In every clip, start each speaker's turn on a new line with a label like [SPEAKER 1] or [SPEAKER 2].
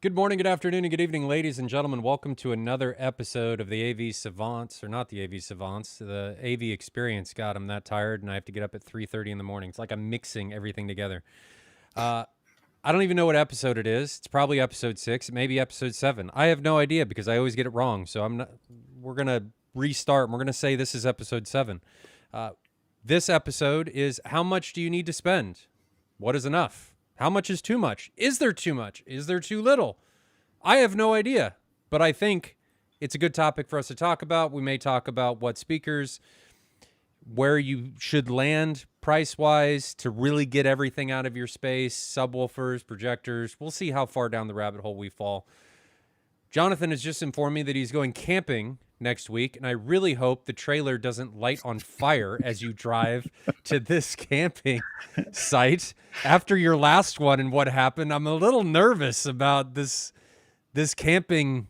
[SPEAKER 1] Good morning, good afternoon, and good evening, ladies and gentlemen. Welcome to another episode of the AV Savants, or not the AV Savants, the AV Experience. God, I'm that tired, and I have to get up at 3:30 in the morning. It's like I'm mixing everything together. Uh, I don't even know what episode it is. It's probably episode 6, maybe episode 7. I have no idea because I always get it wrong. So I'm not. We're gonna restart. And we're gonna say this is episode 7. Uh, this episode is how much do you need to spend? What is enough? How much is too much? Is there too much? Is there too little? I have no idea, but I think it's a good topic for us to talk about. We may talk about what speakers, where you should land price-wise to really get everything out of your space, subwoofers, projectors. We'll see how far down the rabbit hole we fall. Jonathan has just informed me that he's going camping next week, and I really hope the trailer doesn't light on fire as you drive to this camping site. After your last one and what happened, I'm a little nervous about this camping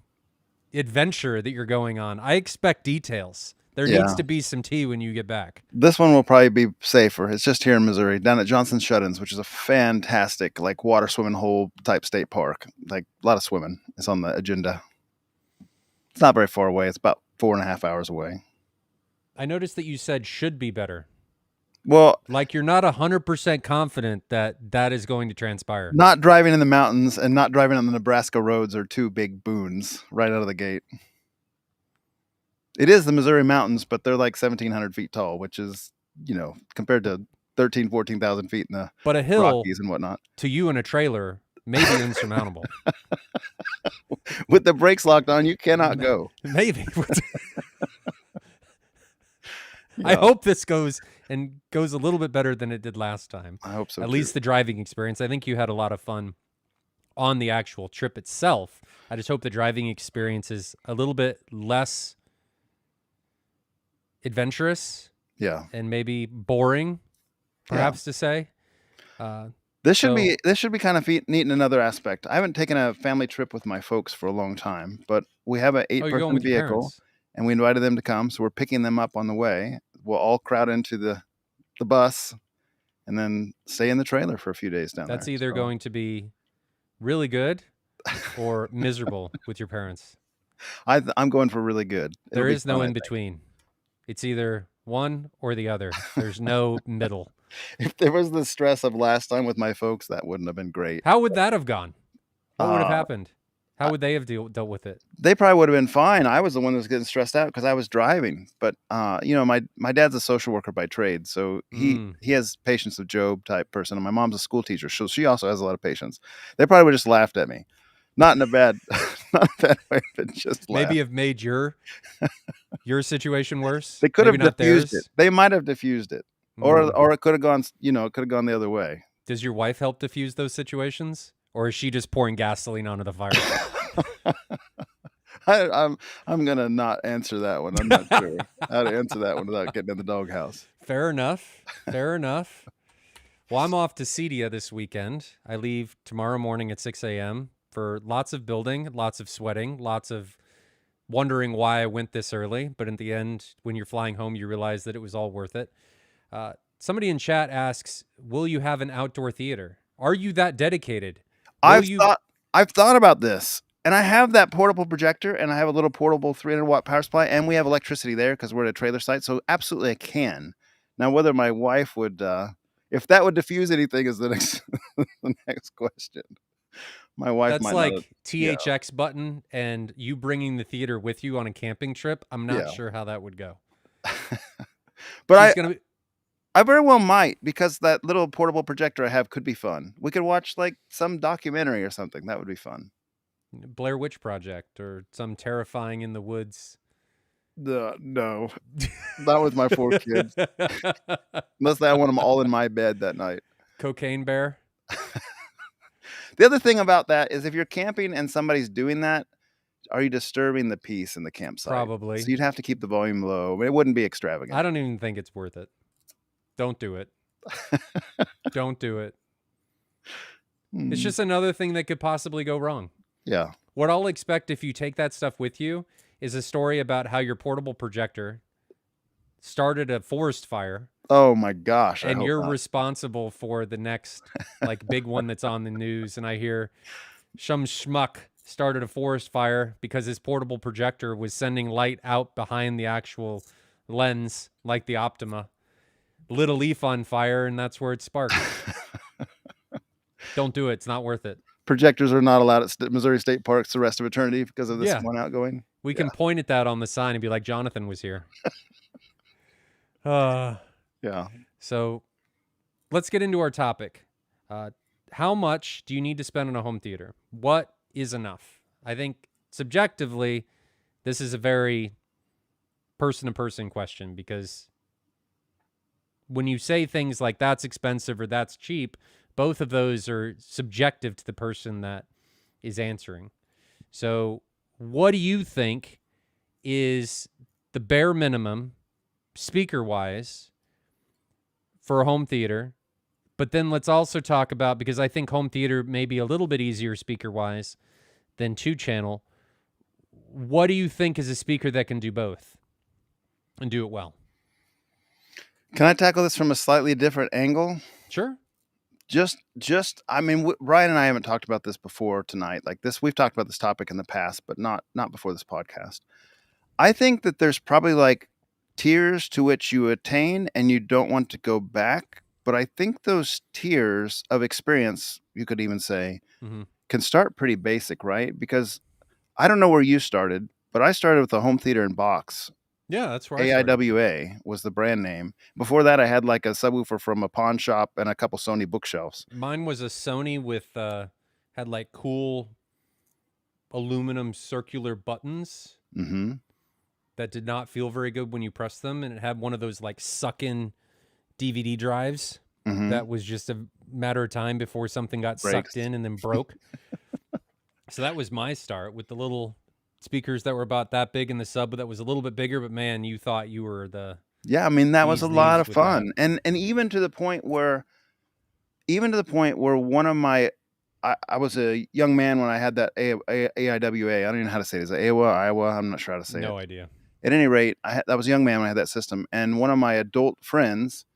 [SPEAKER 1] adventure that you're going on. I expect details. There needs to be some tea when you get back.
[SPEAKER 2] This one will probably be safer. It's just here in Missouri, down at Johnson's Shut-ins, which is a fantastic, like, water swimming hole type state park. Like, a lot of swimming is on the agenda. It's not very far away. It's about 4.5 hours away.
[SPEAKER 1] I noticed that you said should be better.
[SPEAKER 2] Well,
[SPEAKER 1] like you're not 100% confident that that is going to transpire.
[SPEAKER 2] Not driving in the mountains and not driving on the Nebraska roads are two big boons right out of the gate. It is the Missouri mountains, but they're like 1,700 feet tall, which is, compared to 14,000 feet in the
[SPEAKER 1] but a hill
[SPEAKER 2] Rockies and whatnot.
[SPEAKER 1] To you in a trailer may be insurmountable.
[SPEAKER 2] With the brakes locked on, you cannot go.
[SPEAKER 1] Maybe. I hope this goes a little bit better than it did last time.
[SPEAKER 2] I hope so.
[SPEAKER 1] At least the driving experience. I think you had a lot of fun on the actual trip itself. I just hope the driving experience is a little bit less adventurous.
[SPEAKER 2] Yeah.
[SPEAKER 1] And maybe boring, perhaps to say.
[SPEAKER 2] This should be kind of neat in another aspect. I haven't taken a family trip with my folks for a long time, but we have an 8-person vehicle, and we invited them to come. So we're picking them up on the way. We'll all crowd into the bus and then stay in the trailer for a few days down there.
[SPEAKER 1] That's either going to be really good or miserable with your parents.
[SPEAKER 2] I'm going for really good.
[SPEAKER 1] There is no in between. It's either one or the other. There's no middle.
[SPEAKER 2] If there was the stress of last time with my folks, that wouldn't have been great.
[SPEAKER 1] How would that have gone? What would have happened? How would they have dealt with it?
[SPEAKER 2] They probably would have been fine. I was the one that was getting stressed out because I was driving. But my dad's a social worker by trade, so he has patience of Job type person, and my mom's a school teacher, so she also has a lot of patience. They probably would have just laughed at me, not in a bad, way, but just
[SPEAKER 1] maybe have made your situation worse.
[SPEAKER 2] They could have diffused it. They might have diffused it, or it could have gone. It could have gone the other way.
[SPEAKER 1] Does your wife help diffuse those situations? Or is she just pouring gasoline onto the fire?
[SPEAKER 2] I'm gonna not answer that one. I'm not sure how to answer that one without getting in the doghouse.
[SPEAKER 1] Fair enough. Well, I'm off to Cedia this weekend. I leave tomorrow morning at 6 a.m. for lots of building, lots of sweating, lots of wondering why I went this early. But in the end, when you're flying home, you realize that it was all worth it. Somebody in chat asks, will you have an outdoor theater? Are you that dedicated?
[SPEAKER 2] I've thought about this, and I have that portable projector, and I have a little portable 300-watt power supply, and we have electricity there because we're at a trailer site. So absolutely, I can. Now, whether my wife would, if that would diffuse anything, is the next question. My wife.
[SPEAKER 1] That's might like THX button, and you bringing the theater with you on a camping trip. I'm not sure how that would go.
[SPEAKER 2] But I very well might, because that little portable projector I have could be fun. We could watch like some documentary or something. That would be fun.
[SPEAKER 1] Blair Witch Project or some terrifying in the woods.
[SPEAKER 2] No, not with my 4 kids. Unless I want them all in my bed that night.
[SPEAKER 1] Cocaine Bear.
[SPEAKER 2] The other thing about that is if you're camping and somebody's doing that, are you disturbing the peace in the campsite?
[SPEAKER 1] Probably.
[SPEAKER 2] So you'd have to keep the volume low. But it wouldn't be extravagant.
[SPEAKER 1] I don't even think it's worth it. Don't do it. Don't do it. It's just another thing that could possibly go wrong.
[SPEAKER 2] Yeah.
[SPEAKER 1] What I'll expect if you take that stuff with you is a story about how your portable projector started a forest fire.
[SPEAKER 2] Oh my gosh.
[SPEAKER 1] And you're responsible for the next like big one that's on the news. And I hear some schmuck started a forest fire because his portable projector was sending light out behind the actual lens, like the Optima. Lit a leaf on fire, and that's where it sparked. Don't do it. It's not worth it.
[SPEAKER 2] Projectors are not allowed at Missouri State Parks the rest of eternity because of this one outgoing.
[SPEAKER 1] We can point at that on the sign and be like, Jonathan was here.
[SPEAKER 2] Yeah.
[SPEAKER 1] So let's get into our topic. How much do you need to spend on a home theater? What is enough? I think subjectively, this is a very person-to-person question, because when you say things like that's expensive or that's cheap, both of those are subjective to the person that is answering. So what do you think is the bare minimum, speaker-wise, for a home theater? But then let's also talk about, because I think home theater may be a little bit easier speaker-wise than 2-channel, what do you think is a speaker that can do both and do it well?
[SPEAKER 2] Can I tackle this from a slightly different angle?
[SPEAKER 1] Sure.
[SPEAKER 2] I mean, Ryan and I haven't talked about this before tonight. Like this, we've talked about this topic in the past, but not before this podcast. I think that there's probably like tiers to which you attain and you don't want to go back. But I think those tiers of experience, you could even say, can start pretty basic, right? Because I don't know where you started, but I started with a home theater in box.
[SPEAKER 1] Yeah, that's where I started.
[SPEAKER 2] AIWA was the brand name. Before that, I had like a subwoofer from a pawn shop and a couple Sony bookshelves.
[SPEAKER 1] Mine was a Sony with had like cool aluminum circular buttons that did not feel very good when you pressed them, and it had one of those like suck-in DVD drives that was just a matter of time before something got sucked in and then broke. So that was my start, with the little speakers that were about that big in the sub that was a little bit bigger, but man, you thought you were the...
[SPEAKER 2] Yeah, I mean, that was a lot of fun. And even to the point where one of my, I was a young man when I had that AIWA. I don't even know how to say it. Is it Iowa? I'm not sure how to say it.
[SPEAKER 1] No idea.
[SPEAKER 2] At any rate, I was a young man when I had that system, and one of my adult friends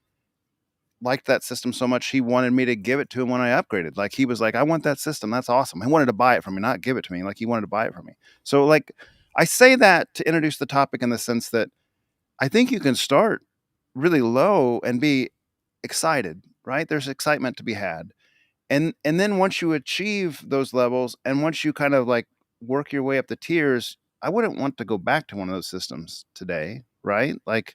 [SPEAKER 2] liked that system so much he wanted me to give it to him when I upgraded. Like he was like, I want that system. That's awesome. He wanted to buy it from me, not give it to me. Like he wanted to buy it from me. So like I say that to introduce the topic in the sense that I think you can start really low and be excited, right? There's excitement to be had. And then once you achieve those levels and once you kind of like work your way up the tiers, I wouldn't want to go back to one of those systems today, right? Like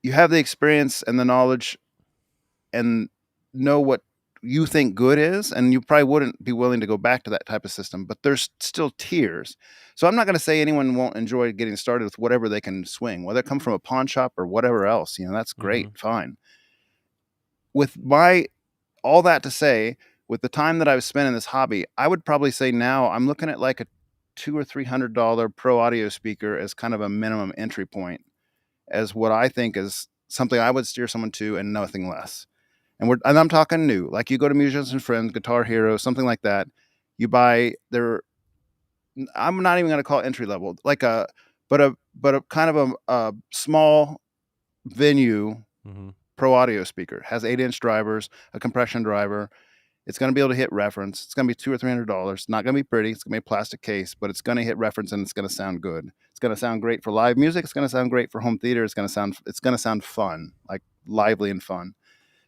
[SPEAKER 2] you have the experience and the knowledge and know what you think good is, and you probably wouldn't be willing to go back to that type of system, but there's still tiers. So I'm not going to say anyone won't enjoy getting started with whatever they can swing, whether it come from a pawn shop or whatever else, that's great, fine. With all that to say, with the time that I've spent in this hobby, I would probably say now I'm looking at like a $200 or $300 pro audio speaker as kind of a minimum entry point, as what I think is something I would steer someone to and nothing less. And I'm talking new, like you go to Musicians and Friends, Guitar Hero, something like that. You buy I'm not even going to call it entry level, like but a kind of a small venue pro audio speaker, has 8-inch drivers, a compression driver. It's going to be able to hit reference. It's going to be $200 or $300. Not going to be pretty. It's going to be a plastic case, but it's going to hit reference and it's going to sound good. It's going to sound great for live music. It's going to sound great for home theater. It's going to sound fun, like lively and fun.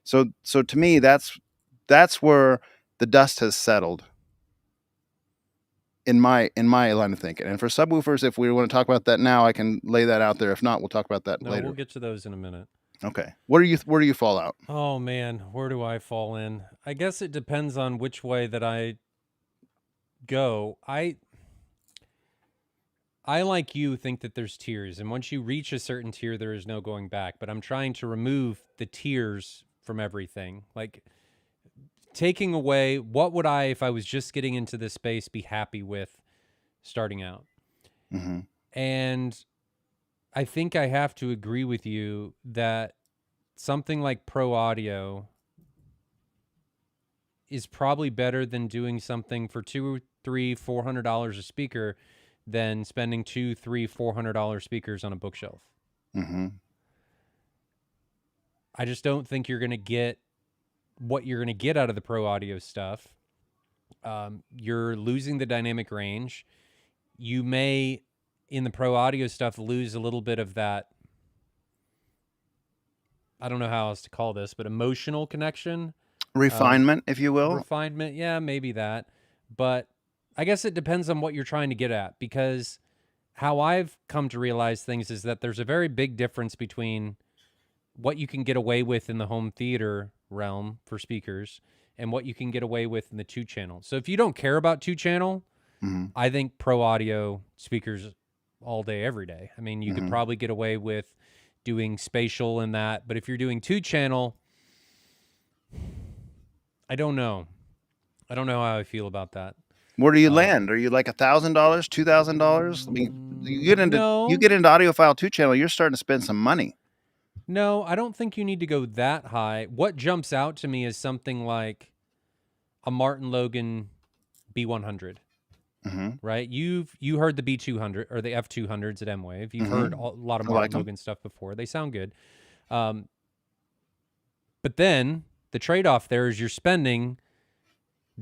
[SPEAKER 2] So to me, that's where the dust has settled in my line of thinking. And for subwoofers, if we want to talk about that now, I can lay that out there. If not, we'll talk about that later.
[SPEAKER 1] We'll get to those in a minute.
[SPEAKER 2] Okay. Where do you fall out?
[SPEAKER 1] Oh man, where do I fall in? I guess it depends on which way that I go. I like you think that there's tiers, and once you reach a certain tier, there is no going back. But I'm trying to remove the tiers from everything. Like taking away, what would I, if I was just getting into this space, be happy with starting out? And I think I have to agree with you that something like pro audio is probably better than doing something for $200, $300, $400 a speaker than spending $200, $300, $400 speakers on a bookshelf. I just don't think you're going to get what you're going to get out of the pro audio stuff you're losing the dynamic range. You may, in the pro audio stuff, lose a little bit of that, I don't know how else to call this, but emotional connection.
[SPEAKER 2] Refinement, if you will.
[SPEAKER 1] Refinement, yeah, maybe that. But I guess it depends on what you're trying to get at, because how I've come to realize things is that there's a very big difference between what you can get away with in the home theater realm for speakers and what you can get away with in the 2-channel. So if you don't care about 2-channel, I think pro audio speakers all day, every day. I mean, you could probably get away with doing spatial in that, but if you're doing 2-channel, I don't know. I don't know how I feel about that.
[SPEAKER 2] Where do you land? Are you like $1,000, $2,000? I mean, you get into audiophile 2-channel, you're starting to spend some money.
[SPEAKER 1] No, I don't think you need to go that high. What jumps out to me is something like a Martin Logan B100. Right? You heard the B200 or the F200s at M-Wave. You've heard a lot of Martin Logan stuff before. They sound good. But then the trade-off there is you're spending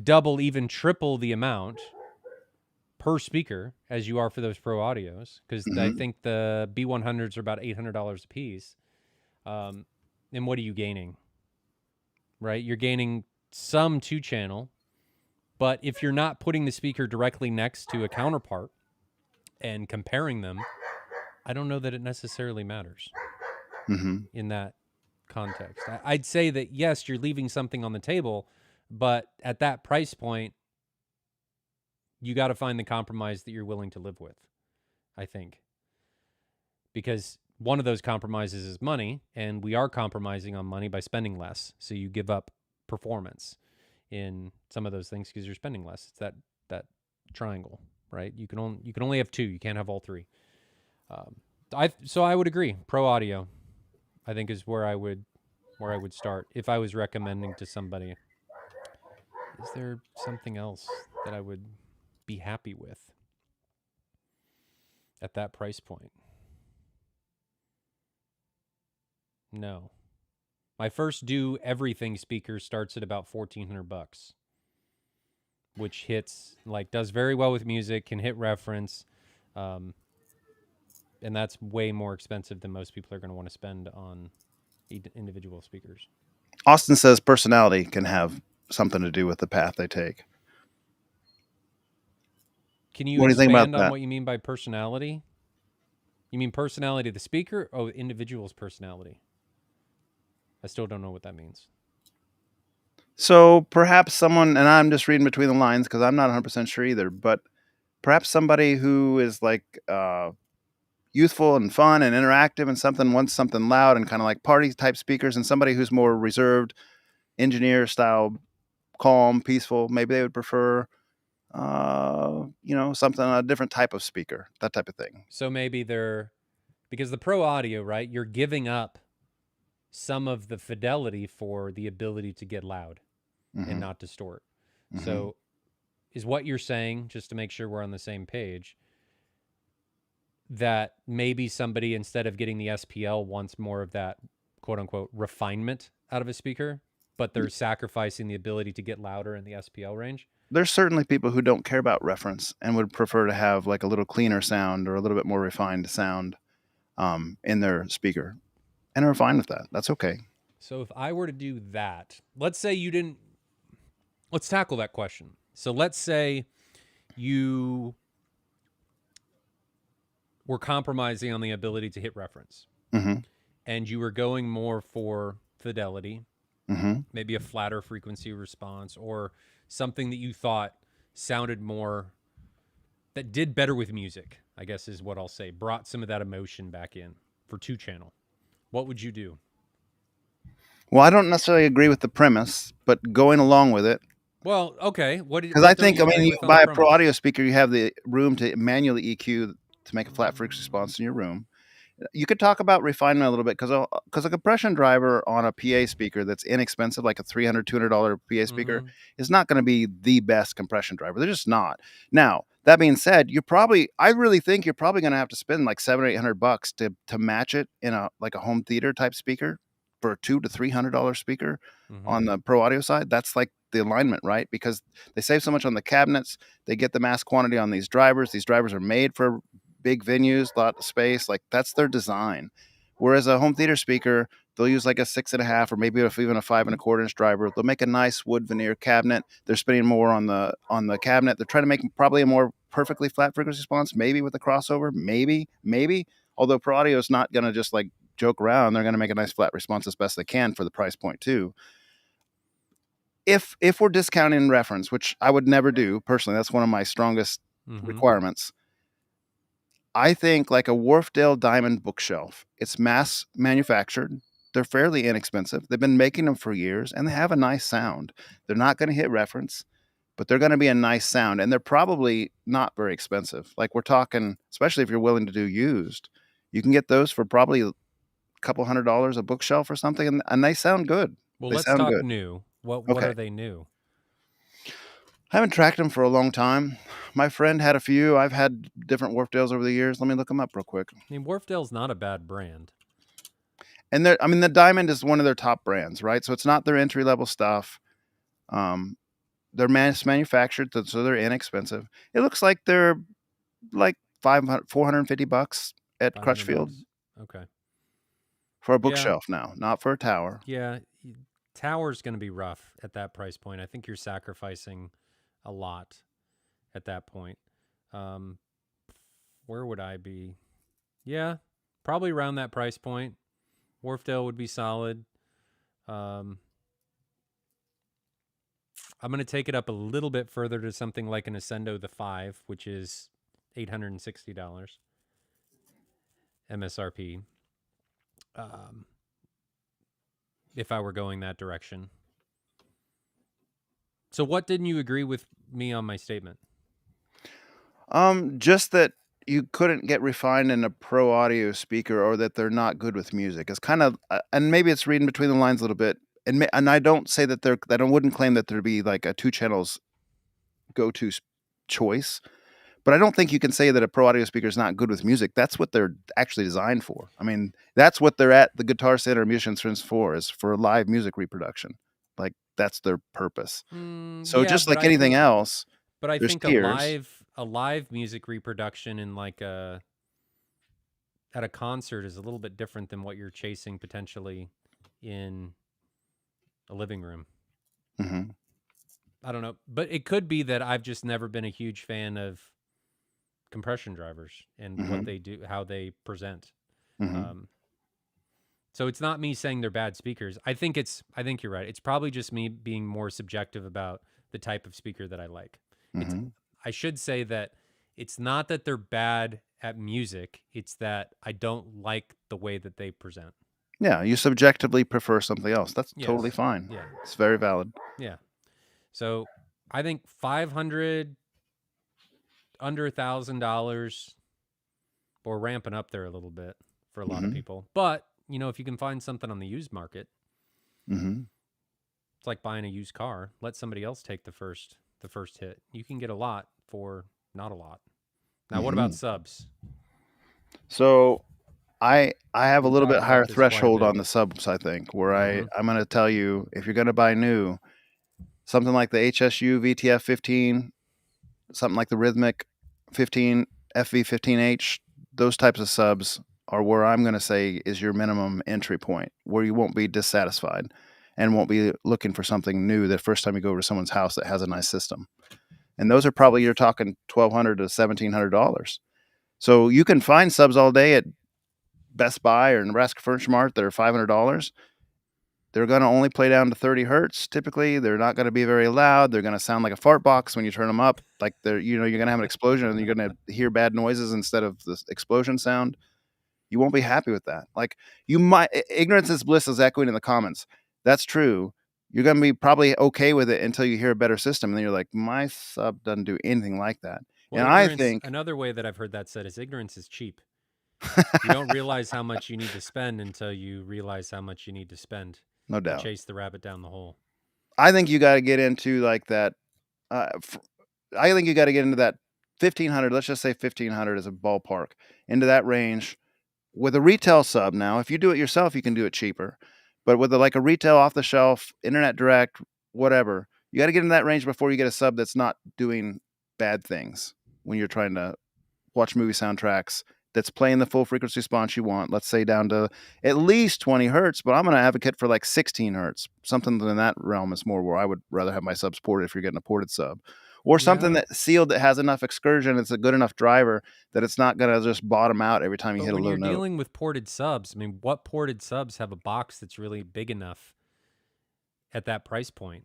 [SPEAKER 1] double, even triple the amount per speaker as you are for those pro audios, because I think the B100s are about $800 a piece. And what are you gaining? Right? You're gaining some 2-channel, but if you're not putting the speaker directly next to a counterpart and comparing them, I don't know that it necessarily matters in that context. I'd say that, yes, you're leaving something on the table, but at that price point, you got to find the compromise that you're willing to live with, I think. Because one of those compromises is money, and we are compromising on money by spending less. So you give up performance in some of those things because you're spending less. It's that triangle, right? You can only have two. You can't have all three. So I would agree. Pro audio, I think, is where I would start if I was recommending to somebody. Is there something else that I would be happy with at that price point? No. My first Do Everything speaker starts at about $1,400, which does very well with music, can hit reference, and that's way more expensive than most people are going to want to spend on individual speakers.
[SPEAKER 2] Austin says personality can have something to do with the path they take.
[SPEAKER 1] Can you expand on what you mean by personality? You mean personality of the speaker or individual's personality? I still don't know what that means.
[SPEAKER 2] So perhaps someone, and I'm just reading between the lines because I'm not 100% sure either, but perhaps somebody who is like youthful and fun and interactive and wants something loud and kind of like party type speakers, and somebody who's more reserved, engineer style, calm, peaceful, maybe they would prefer something, a different type of speaker, that type of thing.
[SPEAKER 1] So maybe because the pro audio, right, you're giving up some of the fidelity for the ability to get loud and not distort. So is what you're saying, just to make sure we're on the same page, that maybe somebody, instead of getting the SPL, wants more of that quote unquote refinement out of a speaker, but they're sacrificing the ability to get louder in the SPL range?
[SPEAKER 2] There's certainly people who don't care about reference and would prefer to have like a little cleaner sound or a little bit more refined sound in their speaker, and are fine with that. That's okay.
[SPEAKER 1] So if I were to do that, let's tackle that question. So let's say you were compromising on the ability to hit reference, and you were going more for fidelity, maybe a flatter frequency response, or something that you thought sounded more, that did better with music, I guess is what I'll say, brought some of that emotion back in for 2-channel. What would you do?
[SPEAKER 2] Well, I don't necessarily agree with the premise, but going along with it.
[SPEAKER 1] Well, okay.
[SPEAKER 2] Because I think, you buy a pro audio speaker, you have the room to manually EQ to make a flat frequency response in your room. You could talk about refinement a little bit, because a compression driver on a PA speaker that's inexpensive, like a $300, $200 PA speaker, is not going to be the best compression driver. They're just not. Now, that being said, I really think you're probably going to have to spend like $700 or $800 to match it in a home theater type speaker. for a $200 to $300 speaker on the pro audio side, that's like the alignment, right? Because they save so much on the cabinets, they get the mass quantity on these drivers. These drivers are made for big venues, a lot of space. Like that's their design. Whereas a home theater speaker, they'll use like a 6.5 or maybe even a 5.25 inch driver. They'll make a nice wood veneer cabinet. They're spending more on the cabinet. They're trying to make probably a more perfectly flat frequency response, maybe with a crossover, maybe. Although Pro Audio is not going to just like joke around, they're going to make a nice flat response as best they can for the price point too. If we're discounting reference, which I would never do personally, that's one of my strongest requirements. I think like a Wharfdale Diamond bookshelf, it's mass manufactured. They're fairly inexpensive. They've been making them for years and they have a nice sound. They're not going to hit reference, but they're going to be a nice sound and they're probably not very expensive. Like we're talking, especially if you're willing to do used, you can get those for probably a couple $100 a bookshelf or something and they sound good.
[SPEAKER 1] Well, let's talk new. What are they new?
[SPEAKER 2] I haven't tracked them for a long time. My friend had a few. I've had different Wharfdales over the years. Let me look them up real quick.
[SPEAKER 1] I mean, Wharfdale's not a bad brand.
[SPEAKER 2] And the Diamond is one of their top brands, right? So it's not their entry level stuff. They're mass manufactured, so they're inexpensive. It looks like they're like $450 at Crutchfield.
[SPEAKER 1] Okay.
[SPEAKER 2] For a bookshelf now, not for a tower.
[SPEAKER 1] Yeah, tower's going to be rough at that price point. I think you're sacrificing a lot at that point. Where would I be? Yeah, probably around that price point. Wharfdale would be solid. I'm going to take it up a little bit further to something like an Ascendo the 5, which is $860 MSRP. If I were going that direction. So what didn't you agree with me on my statement?
[SPEAKER 2] Just that you couldn't get refined in a pro audio speaker or that they're not good with music. It's kind of, and maybe it's reading between the lines a little bit. And I don't say that I wouldn't claim that there'd be like a 2 channels go-to choice, but I don't think you can say that a pro audio speaker is not good with music. That's what they're actually designed for. I mean, that's what they're at the Guitar Center Musician Strings for, is for live music reproduction. Like that's their purpose. So yeah, just like anything else,
[SPEAKER 1] but I think a live music reproduction in like at a concert is a little bit different than what you're chasing potentially in a living room. I don't know, but it could be that I've just never been a huge fan of compression drivers and what they do, how they present. So it's not me saying they're bad speakers. I think you're right. It's probably just me being more subjective about the type of speaker that I like. I should say that it's not that they're bad at music. It's that I don't like the way that they present.
[SPEAKER 2] Yeah, you subjectively prefer something else. That's totally fine. Yeah, it's very valid.
[SPEAKER 1] Yeah. So I think $500, under $1,000, or ramping up there a little bit for a lot of people. But you know, if you can find something on the used market, it's like buying a used car. Let somebody else take the first hit. You can get a lot for not a lot. Now, what about subs?
[SPEAKER 2] So I have a little bit higher threshold on the subs, I think, where I'm going to tell you, if you're going to buy new, something like the HSU VTF 15, something like the Rhythmic 15, FV15H, those types of subs are where I'm going to say is your minimum entry point, where you won't be dissatisfied and won't be looking for something new the first time you go over to someone's house that has a nice system. And those are probably, you're talking $1,200 to $1,700. So you can find subs all day at Best Buy or Nebraska Furniture Mart that are $500. They're going to only play down to 30 hertz. Typically, they're not going to be very loud. They're going to sound like a fart box when you turn them up. Like you're going to have an explosion and you're going to hear bad noises instead of the explosion sound. You won't be happy with that. Like ignorance is bliss is echoing in the comments. That's true. You're going to be probably okay with it until you hear a better system. And then you're like, my sub doesn't do anything like that.
[SPEAKER 1] Well, and I think another way that I've heard that said is ignorance is cheap. You don't realize how much you need to spend until you realize how much you need to spend.
[SPEAKER 2] No doubt.
[SPEAKER 1] Chase the rabbit down the hole.
[SPEAKER 2] I think you got to get into like that. I think you got to get into that 1,500. Let's just say 1,500 as a ballpark, into that range with a retail sub. Now, if you do it yourself, you can do it cheaper. But with like a retail, off the shelf, internet direct, whatever, you got to get in that range before you get a sub that's not doing bad things when you're trying to watch movie soundtracks, that's playing the full frequency response you want, let's say down to at least 20 hertz, but I'm going to advocate for like 16 hertz. Something in that realm is more where I would rather have my subs ported if you're getting a ported sub. Or something that's sealed that has enough excursion, it's a good enough driver that it's not going to just bottom out every time you hit a low note.
[SPEAKER 1] When you're dealing with ported subs, I mean, what ported subs have a box that's really big enough at that price point?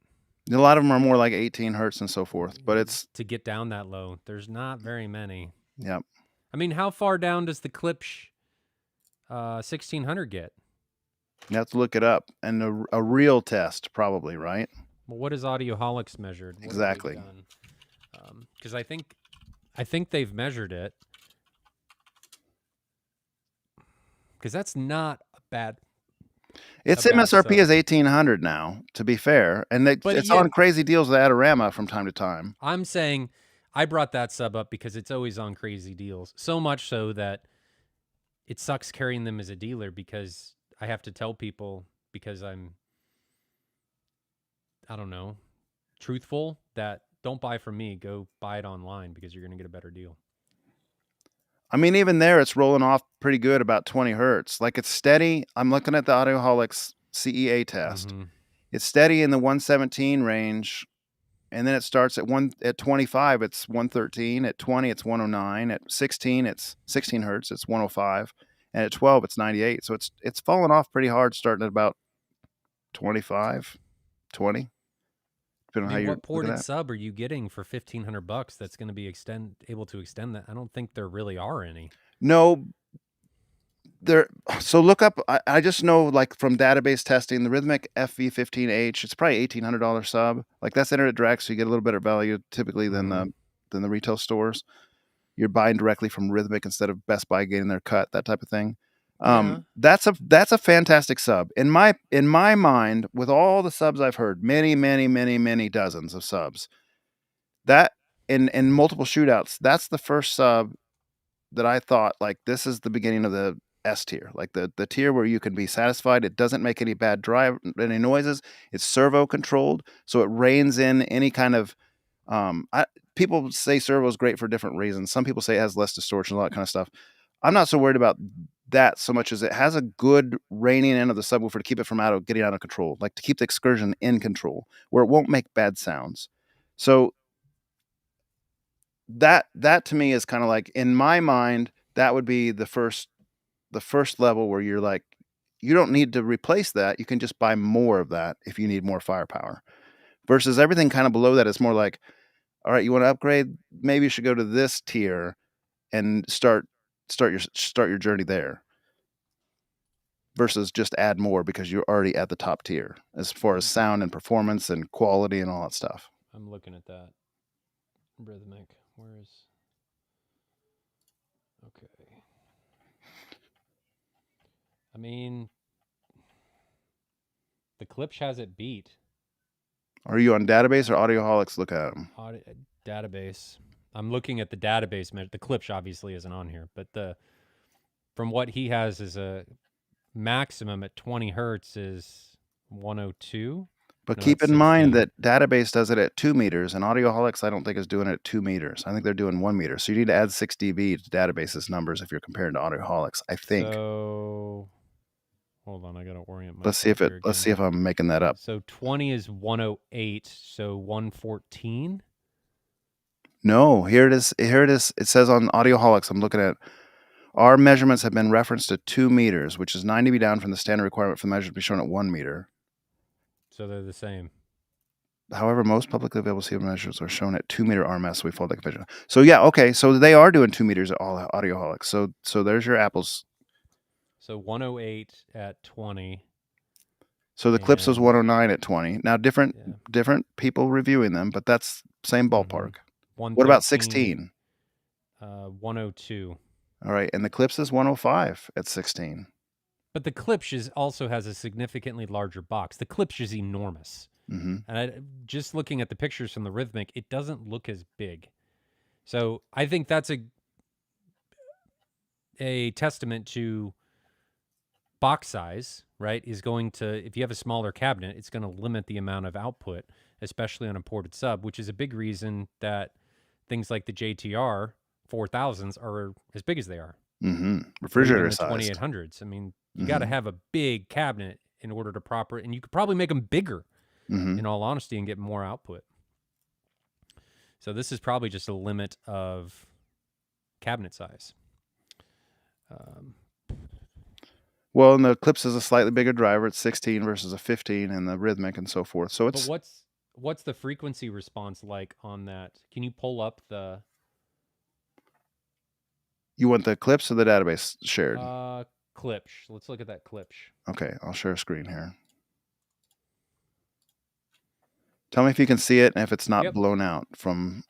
[SPEAKER 2] A lot of them are more like 18 hertz and so forth, but it's...
[SPEAKER 1] To get down that low, there's not very many.
[SPEAKER 2] Yep.
[SPEAKER 1] I mean, how far down does the Klipsch 1600 get?
[SPEAKER 2] You have to look it up. And a real test, probably, right?
[SPEAKER 1] Well, what is Audioholics measured? What
[SPEAKER 2] exactly.
[SPEAKER 1] Because I think they've measured it. Because that's not a bad...
[SPEAKER 2] Its MSRP is 1,800 now, to be fair. And it's on crazy deals with Adorama from time to time.
[SPEAKER 1] I'm saying... I brought that sub up because it's always on crazy deals. So much so that it sucks carrying them as a dealer because I have to tell people, because I'm, I don't know, truthful, that don't buy from me. Go buy it online because you're going to get a better deal.
[SPEAKER 2] I mean, even there, it's rolling off pretty good, about 20 hertz. Like, it's steady. I'm looking at the Audioholics CEA test. Mm-hmm. It's steady in the 117 range. And then it starts at 25, it's 113. At 20, it's 109. At 16, it's 16 hertz, it's 105. And at 12, it's 98. So it's fallen off pretty hard, starting at about 25, 20. Depending on how
[SPEAKER 1] what ported sub are you getting for $1,500 that's going to be able to extend that? I don't think there really are any.
[SPEAKER 2] No. So look up, I just know, like, from database testing, the Rhythmic FV15H, it's probably $1,800 sub. Like, that's internet direct, so you get a little better value typically than the retail stores. You're buying directly from Rhythmic instead of Best Buy getting their cut, that type of thing. That's a fantastic sub. In my mind, with all the subs I've heard, many dozens of subs, that in multiple shootouts, that's the first sub that I thought, like, this is the beginning of the S tier, like the tier where you can be satisfied. It doesn't make any bad drive, any noises. It's servo controlled, so it reins in any kind of. People say servo is great for different reasons. Some people say it has less distortion, all that kind of stuff. I'm not so worried about that so much as it has a good reining in of the subwoofer to keep it from getting out of control, like to keep the excursion in control, where it won't make bad sounds. So that to me is kind of like, in my mind, that would be the first level where you're like, you don't need to replace that. You can just buy more of that if you need more firepower. Versus everything kind of below that, it's more like, all right, you want to upgrade? Maybe you should go to this tier and start your journey there. Versus just add more because you're already at the top tier as far as sound and performance and quality and all that stuff.
[SPEAKER 1] I'm looking at that. Rhythmic. Okay. I mean, the Klipsch has it beat.
[SPEAKER 2] Are you on database or Audioholics? Look at them.
[SPEAKER 1] Database. I'm looking at the database. The Klipsch obviously isn't on here, but from what he has is a maximum at 20 hertz is 102.
[SPEAKER 2] But keep in mind that database does it at 2 meters, and Audioholics I don't think is doing it at 2 meters. I think they're doing 1 meter. So you need to add 6 dB to database's numbers if you're comparing to Audioholics, I think.
[SPEAKER 1] So hold on, I gotta orient
[SPEAKER 2] myself. Let's see if I'm making that up.
[SPEAKER 1] So 20 is 108, so 114.
[SPEAKER 2] No, here it is. It says on Audioholics, I'm looking at, our measurements have been referenced to 2 meters, which is 9 dB down from the standard requirement for the measure to be shown at 1 meter.
[SPEAKER 1] So they're the same.
[SPEAKER 2] However, most publicly available CW measures are shown at 2 meter RMS, so we fall like a vision. So yeah, okay, so they are doing 2 meters at all Audioholics. So there's your apples.
[SPEAKER 1] So 108 at 20.
[SPEAKER 2] So the Klipsch was 109 at 20. Now different people reviewing them, but that's same ballpark. What about 16?
[SPEAKER 1] 102.
[SPEAKER 2] All right, and the Klipsch is 105 at 16.
[SPEAKER 1] But the Klipsch also has a significantly larger box. The Klipsch is enormous.
[SPEAKER 2] Mm-hmm.
[SPEAKER 1] And just looking at the pictures from the Rhythmic, it doesn't look as big. So I think that's a testament to box size, right, is going to, if you have a smaller cabinet, it's going to limit the amount of output, especially on a ported sub, which is a big reason that things like the JTR 4000s are as big as they are.
[SPEAKER 2] Refrigerator
[SPEAKER 1] or even the
[SPEAKER 2] sized.
[SPEAKER 1] 2800s. I mean, you got to have a big cabinet in order to and you could probably make them bigger, in all honesty, and get more output. So this is probably just a limit of cabinet size.
[SPEAKER 2] Well, and the Eclipse is a slightly bigger driver. It's 16 versus a 15, and the rhythmic and so forth. So it's.
[SPEAKER 1] But what's the frequency response like on that? Can you pull up the?
[SPEAKER 2] You want the Eclipse or the database shared?
[SPEAKER 1] Klipsch. Let's look at that Klipsch.
[SPEAKER 2] Okay, I'll share a screen here. Tell me if you can see it and if it's not blown out from.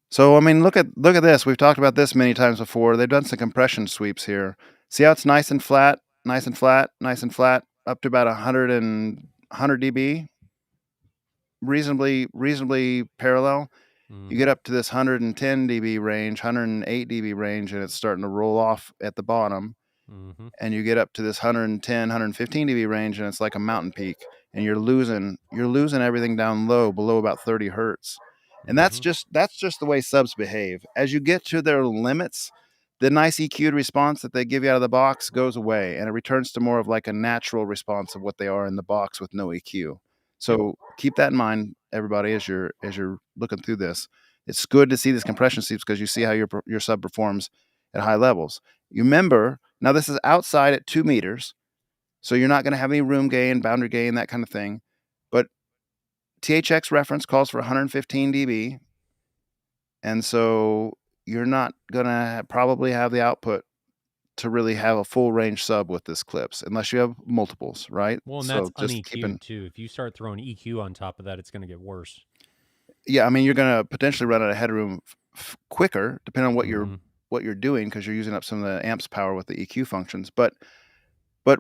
[SPEAKER 2] So I mean, look at this. We've talked about this many times before. They've done some compression sweeps here. See how it's nice and flat, nice and flat, nice and flat, up to about 100 dB. Reasonably parallel. You get up to this 110 dB range, 108 dB range, and it's starting to roll off at the bottom. And you get up to this 110, 115 dB range, and it's like a mountain peak. And you're losing everything down low, below about 30 hertz. And that's just the way subs behave. As you get to their limits, the nice EQ'd response that they give you out of the box goes away, and it returns to more of like a natural response of what they are in the box with no EQ. So keep that in mind, everybody, as you're looking through this. It's good to see these compression sweeps because you see how your sub performs at high levels. You remember, now this is outside at 2 meters, so you're not going to have any room gain, boundary gain, that kind of thing. But THX reference calls for 115 dB, and so you're not going to probably have the output to really have a full range sub with this Clips, unless you have multiples, right?
[SPEAKER 1] Well, and that's un-EQ'd too. If you start throwing EQ on top of that, it's going to get worse.
[SPEAKER 2] Yeah, I mean, you're going to potentially run out of headroom quicker, depending on what you're doing, because you're using up some of the amps power with the EQ functions. But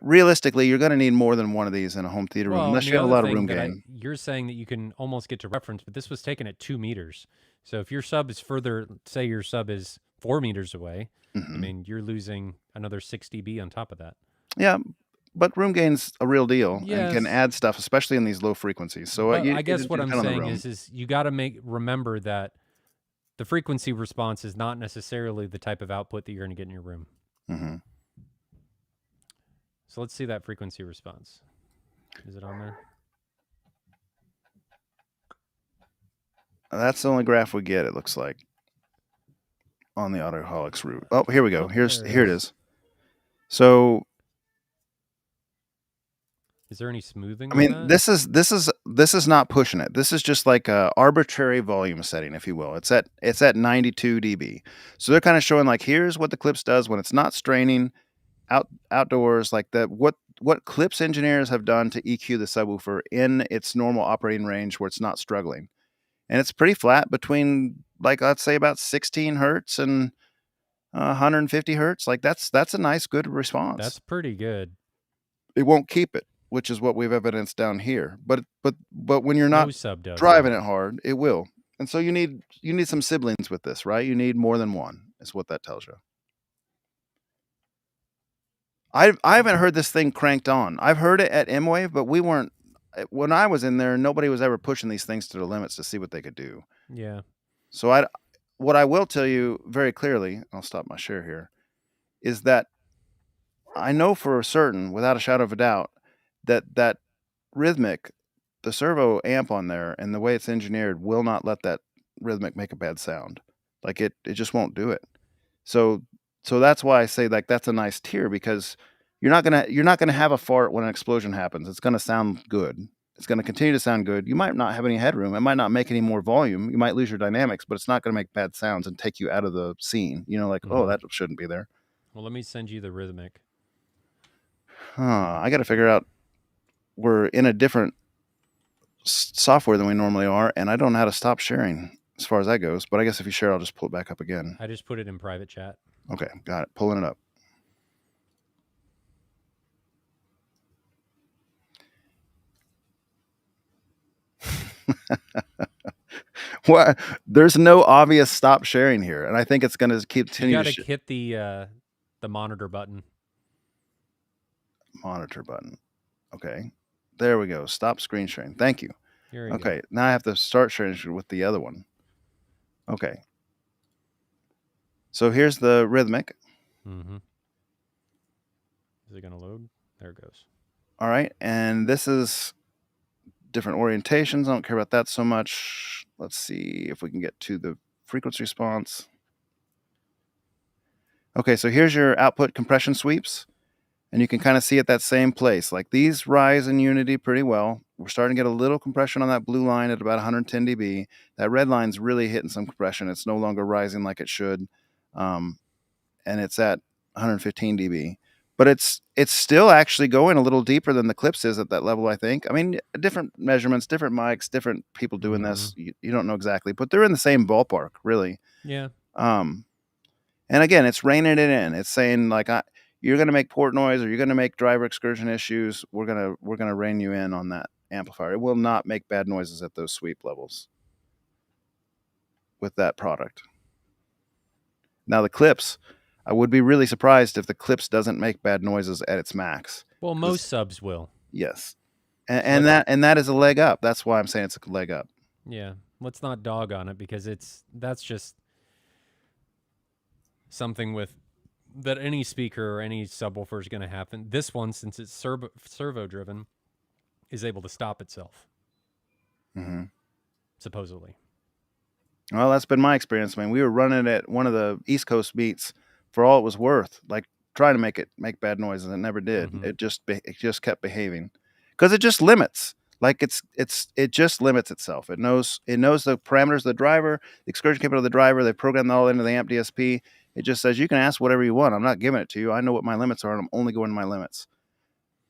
[SPEAKER 2] realistically, you're going to need more than one of these in a home theater room, unless you have a lot of room gain.
[SPEAKER 1] You're saying that you can almost get to reference, but this was taken at 2 meters. So if your sub is further, say your sub is 4 meters away, I mean, you're losing another 6 dB on top of that.
[SPEAKER 2] Yeah, but room gain's a real deal and can add stuff, especially in these low frequencies. So
[SPEAKER 1] I guess what I'm saying is you got to remember that the frequency response is not necessarily the type of output that you're going to get in your room. So let's see that frequency response. Is it on there?
[SPEAKER 2] That's the only graph we get, it looks like, on the Autoholics route. Oh, here we go. Here it is. So,
[SPEAKER 1] is there any smoothing?
[SPEAKER 2] I mean, this is not pushing it. This is just like a arbitrary volume setting, if you will. It's at 92 dB. So they're kind of showing like, here's what the Clips does when it's not straining outdoors, like that. What Clips engineers have done to EQ the subwoofer in its normal operating range where it's not struggling. And it's pretty flat between, like, let's say about 16 hertz and 150 hertz. Like that's a nice, good response.
[SPEAKER 1] That's pretty good.
[SPEAKER 2] It won't keep it, which is what we've evidenced down here. But when you're not driving it hard, it will. And so you need some siblings with this, right? You need more than one, is what that tells you. I haven't heard this thing cranked on. I've heard it at M-Wave, but we weren't. When I was in there, nobody was ever pushing these things to the limits to see what they could do.
[SPEAKER 1] Yeah.
[SPEAKER 2] So what I will tell you very clearly, I'll stop my share here, is that I know for certain, without a shadow of a doubt, that rhythmic, the servo amp on there and the way it's engineered will not let that rhythmic make a bad sound. Like it just won't do it. So that's why I say like that's a nice tier, because you're not gonna have a fart when an explosion happens. It's gonna sound good. It's gonna continue to sound good. You might not have any headroom. It might not make any more volume. You might lose your dynamics, but it's not gonna make bad sounds and take you out of the scene. You know, like, oh, that shouldn't be there.
[SPEAKER 1] Well, let me send you the rhythmic.
[SPEAKER 2] I got to figure out. We're in a different software than we normally are, and I don't know how to stop sharing as far as that goes. But I guess if you share, I'll just pull it back up again.
[SPEAKER 1] I just put it in private chat.
[SPEAKER 2] Okay, got it. Pulling it up. Well, there's no obvious stop sharing here, and I think it's going to continue.
[SPEAKER 1] You got to hit the monitor button.
[SPEAKER 2] monitor button. Okay. There we go. Stop screen sharing. Thank you.
[SPEAKER 1] Here we
[SPEAKER 2] okay.
[SPEAKER 1] go.
[SPEAKER 2] Now I have to start sharing with the other one. Okay. So here's the rhythmic.
[SPEAKER 1] Mm-hmm. Is it going to load? There it goes.
[SPEAKER 2] All right. And this is different orientations. I don't care about that so much. Let's see if we can get to the frequency response. Okay, so here's your output compression sweeps. And you can kind of see at that same place. Like these rise in unity pretty well. We're starting to get a little compression on that blue line at about 110 dB. That red line's really hitting some compression. It's no longer rising like it should. And it's at 115 dB. But it's still actually going a little deeper than the clips is at that level, I think. I mean, different measurements, different mics, different people doing this. You don't know exactly, but they're in the same ballpark, really.
[SPEAKER 1] Yeah.
[SPEAKER 2] And again, it's reining it in. It's saying like, you're going to make port noise or you're going to make driver excursion issues. We're going to rein you in on that amplifier. It will not make bad noises at those sweep levels with that product. Now the clips, I would be really surprised if the clips doesn't make bad noises at its max.
[SPEAKER 1] Well, most subs will.
[SPEAKER 2] Yes. And that is a leg up. That's why I'm saying it's a leg up.
[SPEAKER 1] Yeah. Let's not dog on it because that's just something that any speaker or any subwoofer is going to happen. This one, since it's servo driven, is able to stop itself.
[SPEAKER 2] Mm-hmm.
[SPEAKER 1] Supposedly.
[SPEAKER 2] Well, that's been my experience. I mean, we were running at one of the East Coast meets for all it was worth, like trying to make bad noises. It never did. Mm-hmm. It just kept behaving because it just limits. Like it just limits itself. It knows the parameters of the driver, the excursion capability of the driver. They programmed that all into the amp DSP. It just says you can ask whatever you want. I'm not giving it to you. I know what my limits are, and I'm only going to my limits.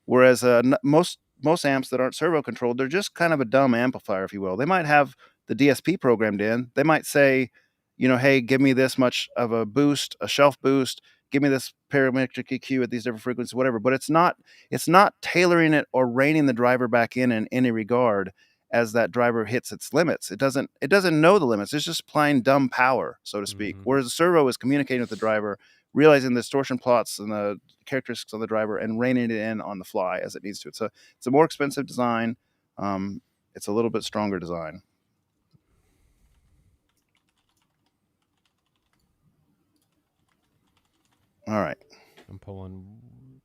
[SPEAKER 2] Whereas most amps that aren't servo controlled, they're just kind of a dumb amplifier, if you will. They might have the DSP programmed in. They might say, hey, give me this much of a boost, a shelf boost, give me this parametric EQ at these different frequencies, whatever. But it's not tailoring it or reining the driver back in any regard as that driver hits its limits. It doesn't know the limits. It's just applying dumb power, so to speak. Mm-hmm. Whereas the servo is communicating with the driver, realizing the distortion plots and the characteristics of the driver and reining it in on the fly as it needs to. It's a more expensive design. It's a little bit stronger design. All right.
[SPEAKER 1] I'm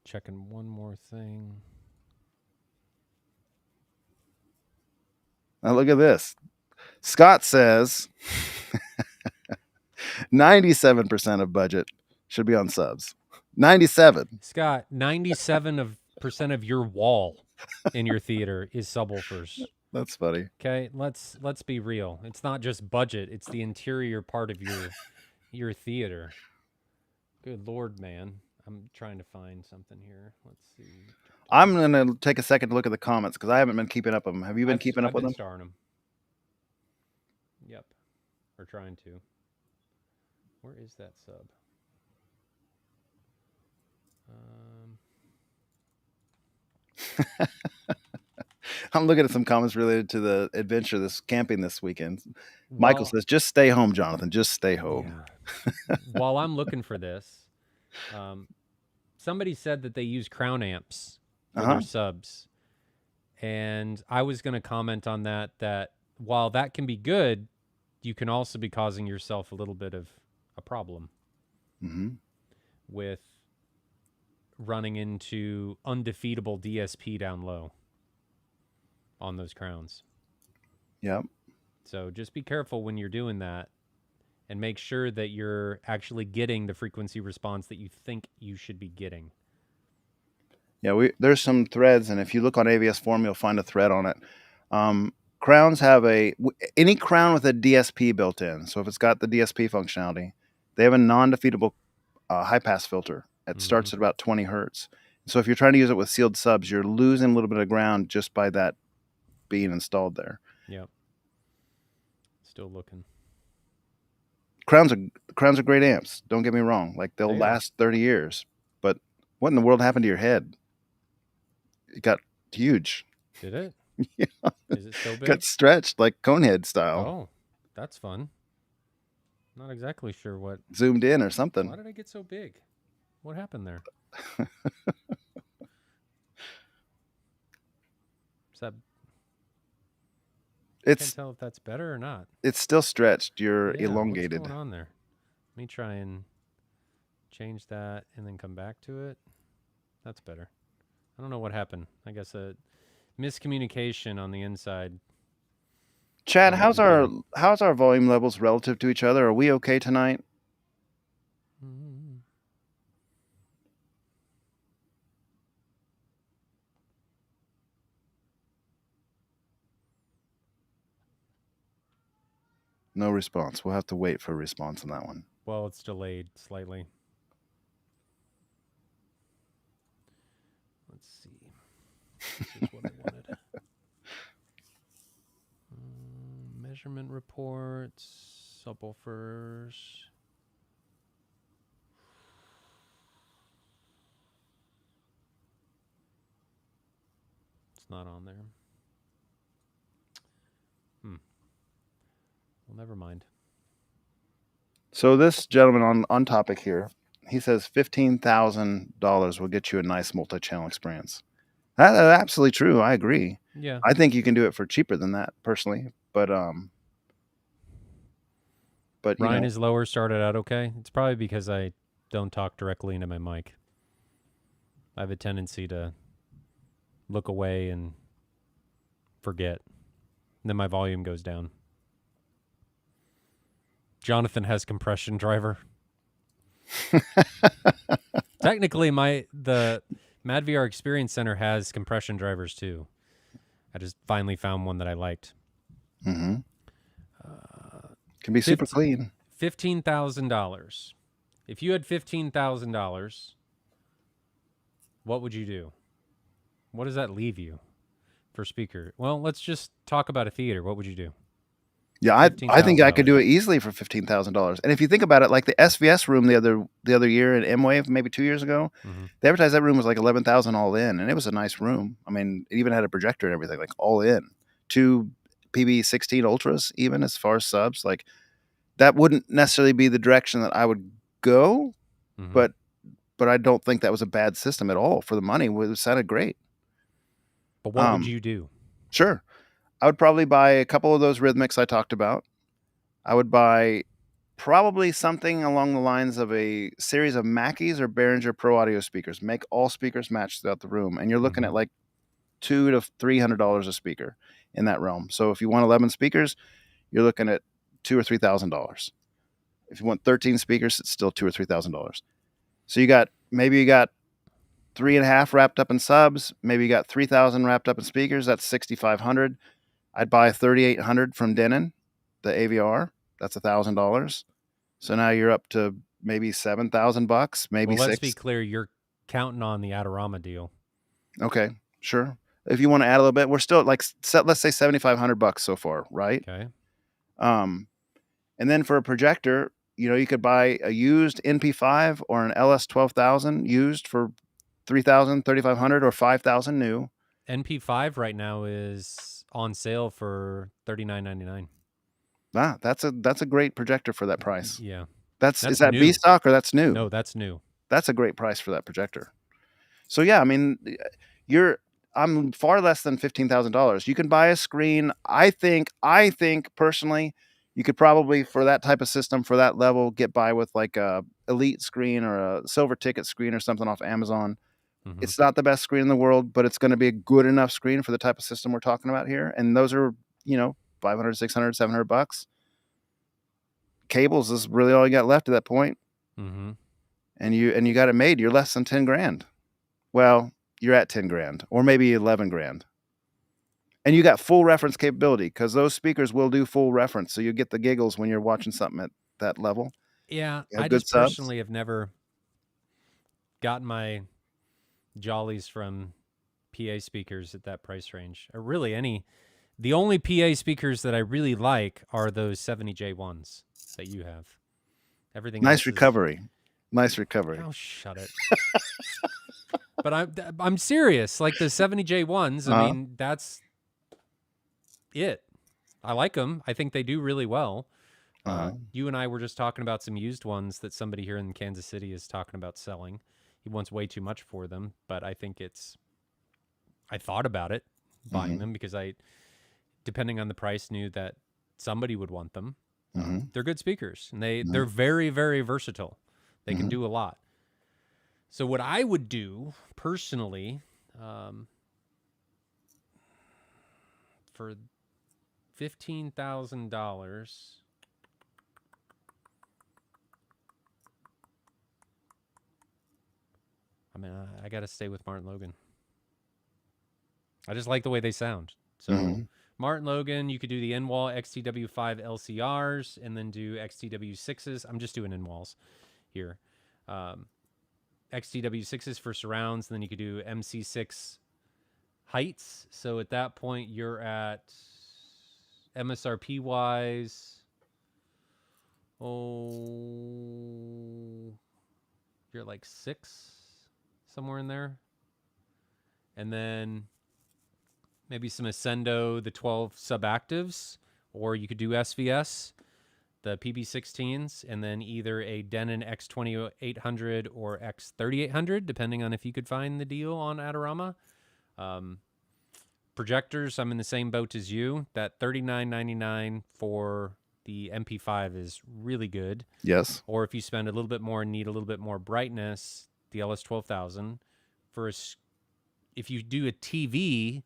[SPEAKER 1] checking one more thing.
[SPEAKER 2] Now look at this. Scott says 97% of budget should be on subs. 97.
[SPEAKER 1] Scott, 97% of your wall in your theater is subwoofers.
[SPEAKER 2] That's funny.
[SPEAKER 1] Okay, let's be real. It's not just budget; it's the interior part of your theater. Good Lord, man! I'm trying to find something here. Let's see.
[SPEAKER 2] I'm gonna take a second to look at the comments because I haven't been keeping up with them. Have you been keeping up with them?
[SPEAKER 1] Starring them. Yep, or trying to. Where is that sub?
[SPEAKER 2] I'm looking at some comments related to the adventure, this camping this weekend. Michael says, just stay home, Jonathan. Just stay home.
[SPEAKER 1] Yeah. While I'm looking for this, somebody said that they use crown amps for their subs. And I was going to comment on that while that can be good, you can also be causing yourself a little bit of a problem with running into undefeatable DSP down low on those crowns.
[SPEAKER 2] Yep.
[SPEAKER 1] So just be careful when you're doing that and make sure that you're actually getting the frequency response that you think you should be getting.
[SPEAKER 2] Yeah, there's some threads, and if you look on AVS Forum, you'll find a thread on it. Crowns have any crown with a DSP built in. So if it's got the DSP functionality, they have a non-defeatable high-pass filter. It starts at about 20 hertz. So if you're trying to use it with sealed subs, you're losing a little bit of ground just by that being installed there.
[SPEAKER 1] Yep. Still looking.
[SPEAKER 2] Crowns are great amps. Don't get me wrong. Like they'll last 30 years. But what in the world happened to your head? It got huge.
[SPEAKER 1] Did it?
[SPEAKER 2] Yeah.
[SPEAKER 1] Is it so big?
[SPEAKER 2] Got stretched like Conehead style.
[SPEAKER 1] Oh, that's fun. Not exactly sure what.
[SPEAKER 2] Zoomed in or something.
[SPEAKER 1] Why did I get so big? What happened there? that? I
[SPEAKER 2] It's
[SPEAKER 1] can't tell if that's better or not.
[SPEAKER 2] It's still stretched. You're
[SPEAKER 1] Yeah,
[SPEAKER 2] elongated.
[SPEAKER 1] what's going on there? Let me try and change that and then come back to it. That's better. I don't know what happened. I guess a miscommunication on the inside.
[SPEAKER 2] Chad, how's our volume levels relative to each other? Are we okay tonight?
[SPEAKER 1] Mm-hmm.
[SPEAKER 2] No response. We'll have to wait for a response on that one.
[SPEAKER 1] Well, it's delayed slightly. Let's see. This is what I wanted. Measurement reports, subwoofers. It's not on there. Well, never mind.
[SPEAKER 2] So this gentleman on topic here, he says $15,000 will get you a nice multi-channel experience. That's absolutely true. I agree.
[SPEAKER 1] Yeah.
[SPEAKER 2] I think you can do it for cheaper than that, personally. But
[SPEAKER 1] Ryan is lower started out okay. It's probably because I don't talk directly into my mic. I have a tendency to look away and forget. And then my volume goes down. Jonathan has compression driver. Technically, the MadVR Experience Center has compression drivers too. I just finally found one that I liked.
[SPEAKER 2] Mm-hmm. Can be super clean.
[SPEAKER 1] $15,000. If you had $15,000, what would you do? What does that leave you for speaker? Well, let's just talk about a theater. What would you do?
[SPEAKER 2] Yeah, I think I could do it easily for $15,000. And if you think about it, like the SVS room the other year in M-Wave, maybe 2 years ago, they advertised that room was like $11,000 all in, and it was a nice room. I mean, it even had a projector and everything, like all in. 2 PB16 Ultras, even as far as subs, like that wouldn't necessarily be the direction that I would go, but I don't think that was a bad system at all for the money. It sounded great.
[SPEAKER 1] But what would you do?
[SPEAKER 2] Sure. I would probably buy a couple of those rhythmics I talked about. I would buy probably something along the lines of a series of Mackeys or Behringer Pro Audio speakers. Make all speakers match throughout the room, and you're looking at like $200 to $300 a speaker in that realm. So if you want 11 speakers, you're looking at $2,000 or $3,000. If you want 13 speakers, it's still $2,000 or $3,000. So you got 3.5 wrapped up in subs. Maybe you got 3,000 wrapped up in speakers. That's $6,500. I'd buy 3,800 from Denon, the AVR. That's $1,000. So now you're up to maybe $7,000, maybe
[SPEAKER 1] well, let's
[SPEAKER 2] $6,000.
[SPEAKER 1] Be clear, you're counting on the Adorama deal.
[SPEAKER 2] Okay, sure. If you want to add a little bit, we're still at like let's say $7,500 so far, right?
[SPEAKER 1] Okay.
[SPEAKER 2] And then for a projector, you could buy a used NP5 or an LS12000 used for $3,000, $3,500, or $5,000 new.
[SPEAKER 1] NP5 right now is on sale for $39.99.
[SPEAKER 2] Ah, that's a great projector for that price.
[SPEAKER 1] Yeah.
[SPEAKER 2] Is that B stock or that's new?
[SPEAKER 1] No, that's new.
[SPEAKER 2] That's a great price for that projector. So yeah, I mean, I'm far less than $15,000. You can buy a screen. I think personally, you could probably, for that type of system, for that level, get by with like a elite screen or a silver ticket screen or something off Amazon. It's not the best screen in the world, but it's going to be a good enough screen for the type of system we're talking about here. And those are, $500, $600, $700. Cables is really all you got left at that point. And you got it made. You're less than 10 grand. Well, you're at 10 grand or maybe 11 grand. And you got full reference capability because those speakers will do full reference. So you get the giggles when you're watching something at that level.
[SPEAKER 1] Yeah. I just personally have never gotten my jollies from PA speakers at that price range, or really the only PA speakers that I really like are those 70J1s that you have. Everything
[SPEAKER 2] nice recovery.
[SPEAKER 1] Oh, shut it. But I'm serious. Like the 70J1s, I mean, that's it. I like them. I think they do really well. You and I were just talking about some used ones that somebody here in Kansas City is talking about selling. He wants way too much for them, but I think I thought about it. buying them because I, depending on the price, knew that somebody would want them. They're good speakers, and they're very, very versatile. They can do a lot. So what I would do personally, for $15,000, I mean, I got to stay with Martin Logan. I just like the way they sound. So Martin Logan, you could do the in-wall XTW5 LCRs and then do XTW6s. I'm just doing in-walls here. XTW6s for surrounds, and then you could do MC6 heights. So at that point, you're at MSRP-wise, you're like 6, somewhere in there. And then maybe some Ascendo, the 12 sub-actives, or you could do SVS, the PB16s, and then either a Denon X2800 or X3800, depending on if you could find the deal on Adorama. Projectors, I'm in the same boat as you. That $39.99 for the MP5 is really good.
[SPEAKER 2] Yes.
[SPEAKER 1] Or if you spend a little bit more and need a little bit more brightness, the LS12000. If you do a TV,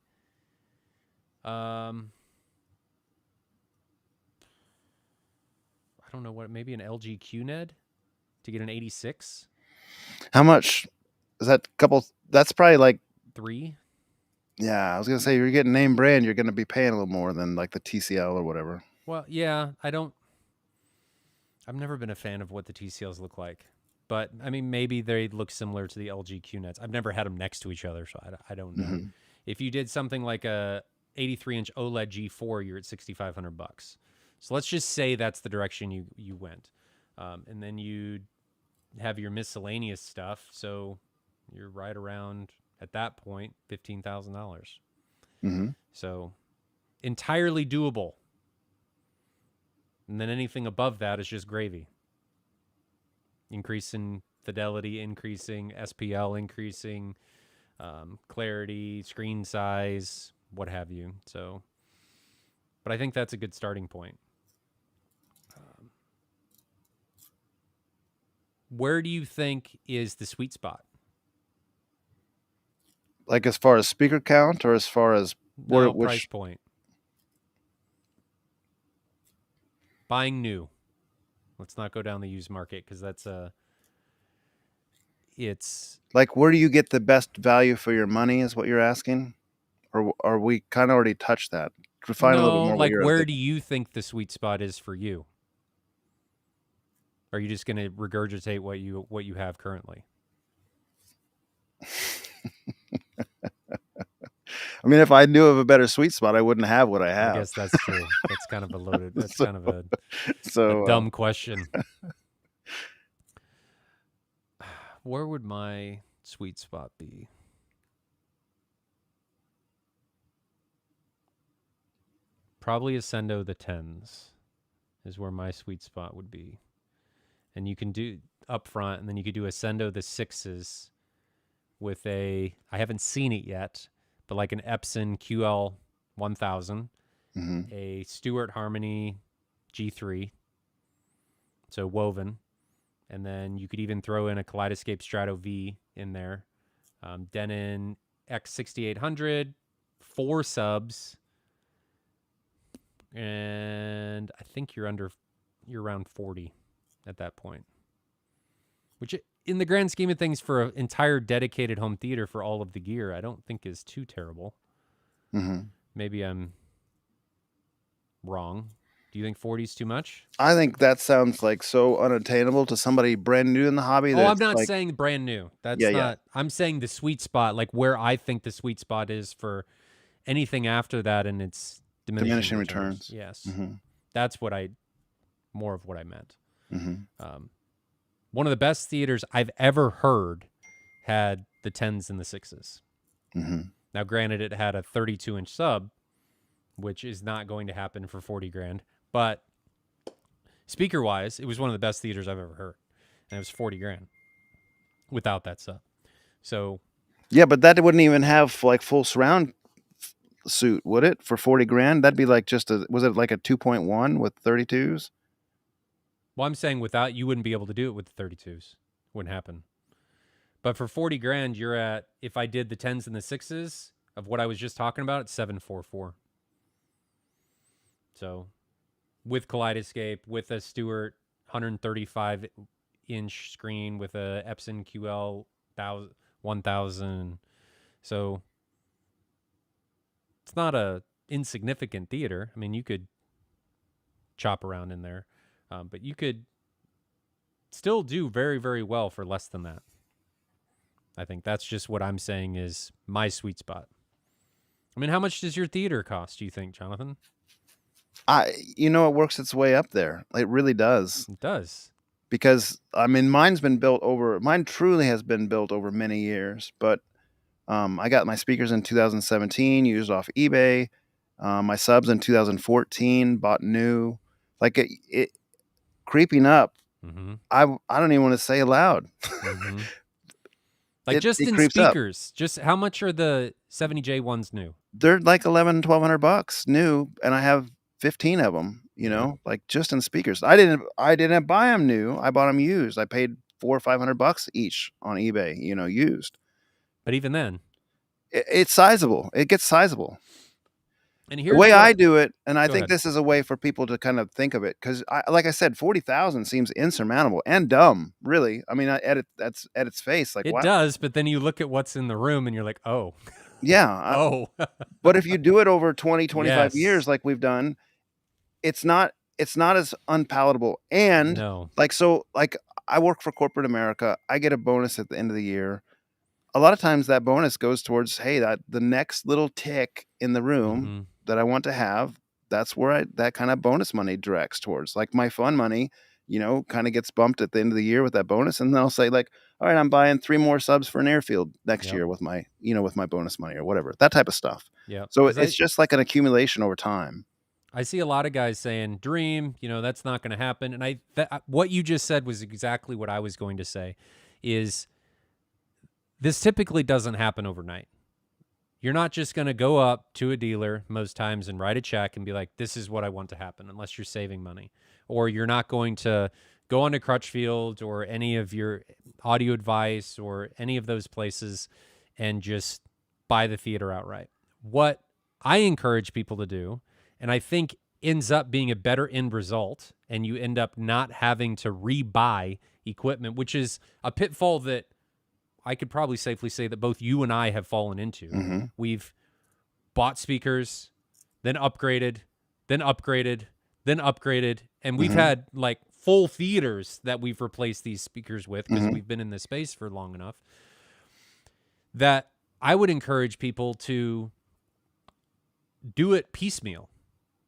[SPEAKER 1] I don't know maybe an LG QNED to get an 86.
[SPEAKER 2] How much is that? That's probably like
[SPEAKER 1] $3.
[SPEAKER 2] Yeah, I was gonna say you're getting name brand. You're gonna be paying a little more than like the TCL or whatever.
[SPEAKER 1] Well, yeah, I've never been a fan of what the TCLs look like, but I mean maybe they look similar to the LG QNEDs. I've never had them next to each other, so I don't know. If you did something like a 83-inch OLED G4, you're at $6,500. So let's just say that's the direction you went, and then you have your miscellaneous stuff. So you're right around at that point $15,000. So entirely doable. And then anything above that is just gravy. Increasing fidelity, increasing SPL, increasing clarity, screen size, what have you. So, but I think that's a good starting point. Where do you think is the sweet spot?
[SPEAKER 2] Like as far as speaker count, or as far as
[SPEAKER 1] which price point? Buying new. Let's not go down the used market because it's
[SPEAKER 2] like, where do you get the best value for your money is what you're asking? Or we kind of already touched that. Refine a little bit more.
[SPEAKER 1] Like where do you think the sweet spot is for you? Are you just going to regurgitate what you have currently?
[SPEAKER 2] I mean, if I knew of a better sweet spot, I wouldn't have what I have.
[SPEAKER 1] I guess that's true. That's kind of a loaded. That's kind of a dumb question. Where would my sweet spot be? Probably Ascendo the 10s is where my sweet spot would be. And you can do up front, and then you could do Ascendo the 6s with I haven't seen it yet, but like an Epson QL 1000, a Stewart Harmony G3, so woven, and then you could even throw in a Kaleidoscape Strato V in there, Denon X6800, 4 subs, and I think you're around 40 at that point, which in the grand scheme of things for an entire dedicated home theater for all of the gear, I don't think is too terrible. Maybe I'm wrong. Do you think 40 is too much?
[SPEAKER 2] I think that sounds like so unattainable to somebody brand new in the hobby.
[SPEAKER 1] I'm not saying brand new. That's not. Yeah. I'm saying the sweet spot, like where I think the sweet spot is for anything after that, and it's diminishing returns. Yes, that's more of what I meant. One of the best theaters I've ever heard had the 10s and the 6s. Now, granted, it had a 32-inch sub, which is not going to happen for $40,000. But speaker-wise, it was one of the best theaters I've ever heard, and it was $40,000 without that sub. So,
[SPEAKER 2] yeah, but that wouldn't even have like full surround suit, would it? For 40 grand? That'd be like was it like a 2.1 with 32s?
[SPEAKER 1] Well, I'm saying without, you wouldn't be able to do it with the 32s. Wouldn't happen. But for 40 grand, you're at, if I did the 10s and the 6s of what I was just talking about, it's 744. So with Kaleidoscape, with a Stewart 135-inch screen, with a Epson QL 1000. So it's not a insignificant theater. I mean, you could chop around in there, but you could still do very, very well for less than that. I think that's just what I'm saying is my sweet spot. I mean, how much does your theater cost, do you think, Jonathan?
[SPEAKER 2] It works its way up there. It really does.
[SPEAKER 1] It does.
[SPEAKER 2] Because, I mean, mine truly has been built over many years, but I got my speakers in 2017, used off eBay. My subs in 2014, bought new. Like it creeping up.
[SPEAKER 1] Mm-hmm.
[SPEAKER 2] I don't even want to say aloud.
[SPEAKER 1] Mm-hmm. Like just in speakers, just how much are the 70J ones new?
[SPEAKER 2] They're like $1,100-$1,200 new, and I have 15 of them. Like just in speakers. I didn't buy them new. I bought them used. I paid $400 or $500 each on eBay. Used.
[SPEAKER 1] But even then,
[SPEAKER 2] it's sizable. It gets sizable.
[SPEAKER 1] And
[SPEAKER 2] the way I do it, and I think this is a way for people to kind of think of it, because, like I said, 40,000 seems insurmountable and dumb. Really, I mean, that's at its face, like
[SPEAKER 1] it does. But then you look at what's in the room, and you're like, oh,
[SPEAKER 2] yeah, But if you do it over 20, 25 years, like we've done, it's not as unpalatable. And like I work for corporate America. I get a bonus at the end of the year. A lot of times that bonus goes towards, hey, the next little tick in the room that I want to have, that's where that kind of bonus money directs towards. Like my fun money, kind of gets bumped at the end of the year with that bonus. And then I'll say like, all right, I'm buying 3 more subs for an airfield next year with my, with my bonus money or whatever, that type of stuff.
[SPEAKER 1] Yeah.
[SPEAKER 2] So it's just like an accumulation over time.
[SPEAKER 1] I see a lot of guys saying dream, that's not going to happen. And what you just said was exactly what I was going to say is this typically doesn't happen overnight. You're not just going to go up to a dealer most times and write a check and be like, this is what I want to happen, unless you're saving money. Or you're not going to go onto Crutchfield or any of your Audio Advice or any of those places and just buy the theater outright. What I encourage people to do, and I think ends up being a better end result, and you end up not having to rebuy equipment, which is a pitfall that I could probably safely say that both you and I have fallen into.
[SPEAKER 2] Mm-hmm.
[SPEAKER 1] We've bought speakers, then upgraded, then upgraded, then upgraded, and we've had like full theaters that we've replaced these speakers with because we've been in this space for long enough that I would encourage people to do it piecemeal.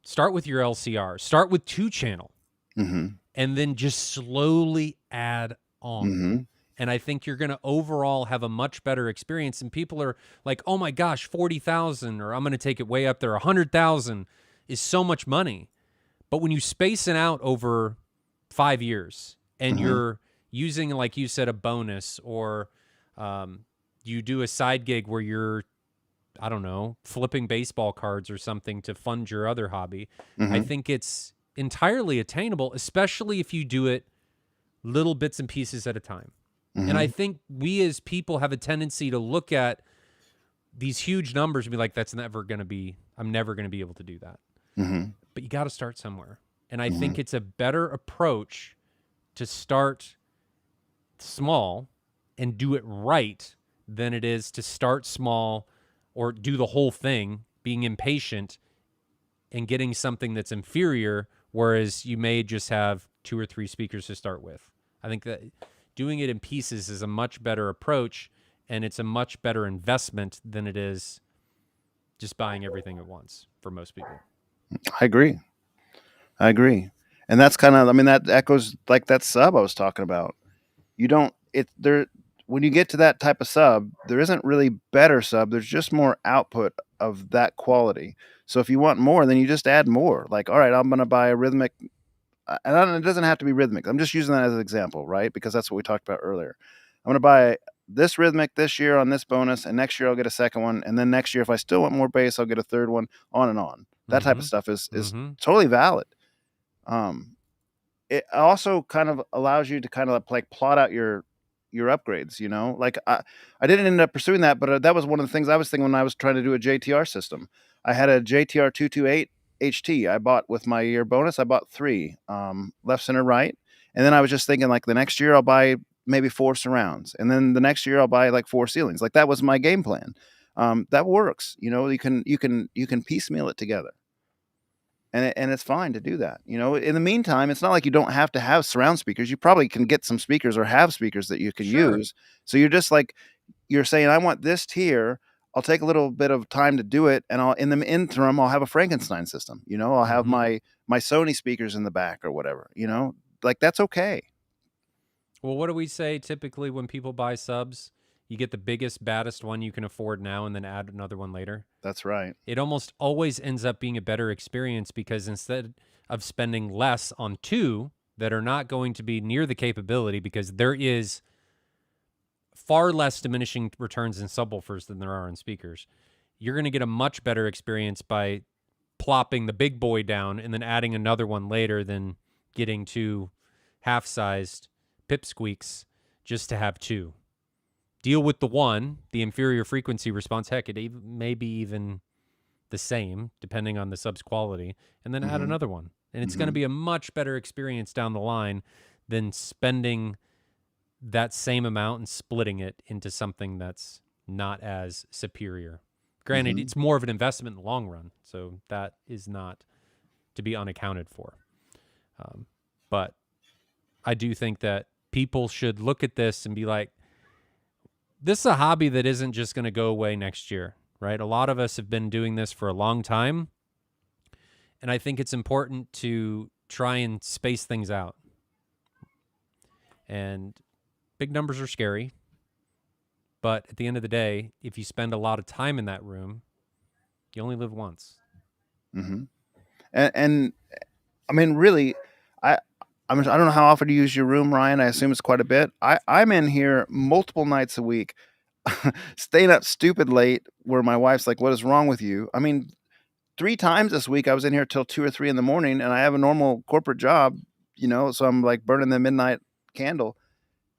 [SPEAKER 1] Start with your LCR. Start with 2-channel, and then just slowly add on. And I think you're going to overall have a much better experience. And people are like, oh my gosh, 40,000, or I'm going to take it way up there. 100,000 is so much money. But when you space it out over 5 years and you're using, like you said, a bonus, or you do a side gig where you're, I don't know, flipping baseball cards or something to fund your other hobby, I think it's entirely attainable, especially if you do it little bits and pieces at a time. And I think we as people have a tendency to look at these huge numbers and be like, I'm never going to be able to do that. But you got to start somewhere. And I think it's a better approach to start small and do it right than it is to start small or do the whole thing, being impatient and getting something that's inferior, whereas you may just have 2 or 3 speakers to start with. I think that doing it in pieces is a much better approach, and it's a much better investment than it is just buying everything at once for most people.
[SPEAKER 2] I agree. And that's kind of, I mean, that echoes like that sub I was talking about. When you get to that type of sub, there isn't really better sub. There's just more output of that quality. So if you want more, then you just add more. Like, all right, I'm going to buy a rhythmic. And it doesn't have to be rhythmic. I'm just using that as an example, right? Because that's what we talked about earlier. I'm going to buy this rhythmic this year on this bonus, and next year I'll get a second one, and then next year if I still want more bass, I'll get a third one, on and on. That type of stuff is totally valid. It also kind of allows you to kind of like plot out your upgrades, you know? Like I didn't end up pursuing that, but that was one of the things I was thinking when I was trying to do a JTR system. I had a JTR 228 HT I bought with my year bonus. I bought 3, left, center, right. And then I was just thinking like the next year I'll buy maybe 4 surrounds. And then the next year I'll buy like 4 ceilings. Like that was my game plan. That works. You know, you can piecemeal it together. And it's fine to do that. You know, in the meantime, it's not like you don't have to have surround speakers. You probably can get some speakers or have speakers that you can use. So you're just like, you're saying, I want this tier. I'll take a little bit of time to do it. And in the interim, I'll have a Frankenstein system. You know, I'll have my Sony speakers in the back or whatever, you know, like that's okay.
[SPEAKER 1] Well, what do we say typically when people buy subs? You get the biggest, baddest one you can afford now and then add another one later.
[SPEAKER 2] That's right.
[SPEAKER 1] It almost always ends up being a better experience because instead of spending less on 2 that are not going to be near the capability, because there is far less diminishing returns in subwoofers than there are in speakers, you're going to get a much better experience by plopping the big boy down and then adding another one later than getting 2 half-sized pipsqueaks just to have 2. Deal with the one, the inferior frequency response. Heck, it may be even the same, depending on the sub's quality, and then add another one. And it's going to be a much better experience down the line than spending that same amount and splitting it into something that's not as superior. Granted, it's more of an investment in the long run, so that is not to be unaccounted for. But I do think that people should look at this and be like, this is a hobby that isn't just going to go away next year, right? A lot of us have been doing this for a long time, and I think it's important to try and space things out. And big numbers are scary, but at the end of the day, if you spend a lot of time in that room, you only live once.
[SPEAKER 2] And I mean, really, I don't know how often you use your room, Ryan. I assume it's quite a bit. I'm in here multiple nights a week, staying up stupid late, where my wife's like, what is wrong with you? I mean, 3 times this week I was in here till 2 or 3 in the morning, and I have a normal corporate job, you know, so I'm like burning the midnight candle.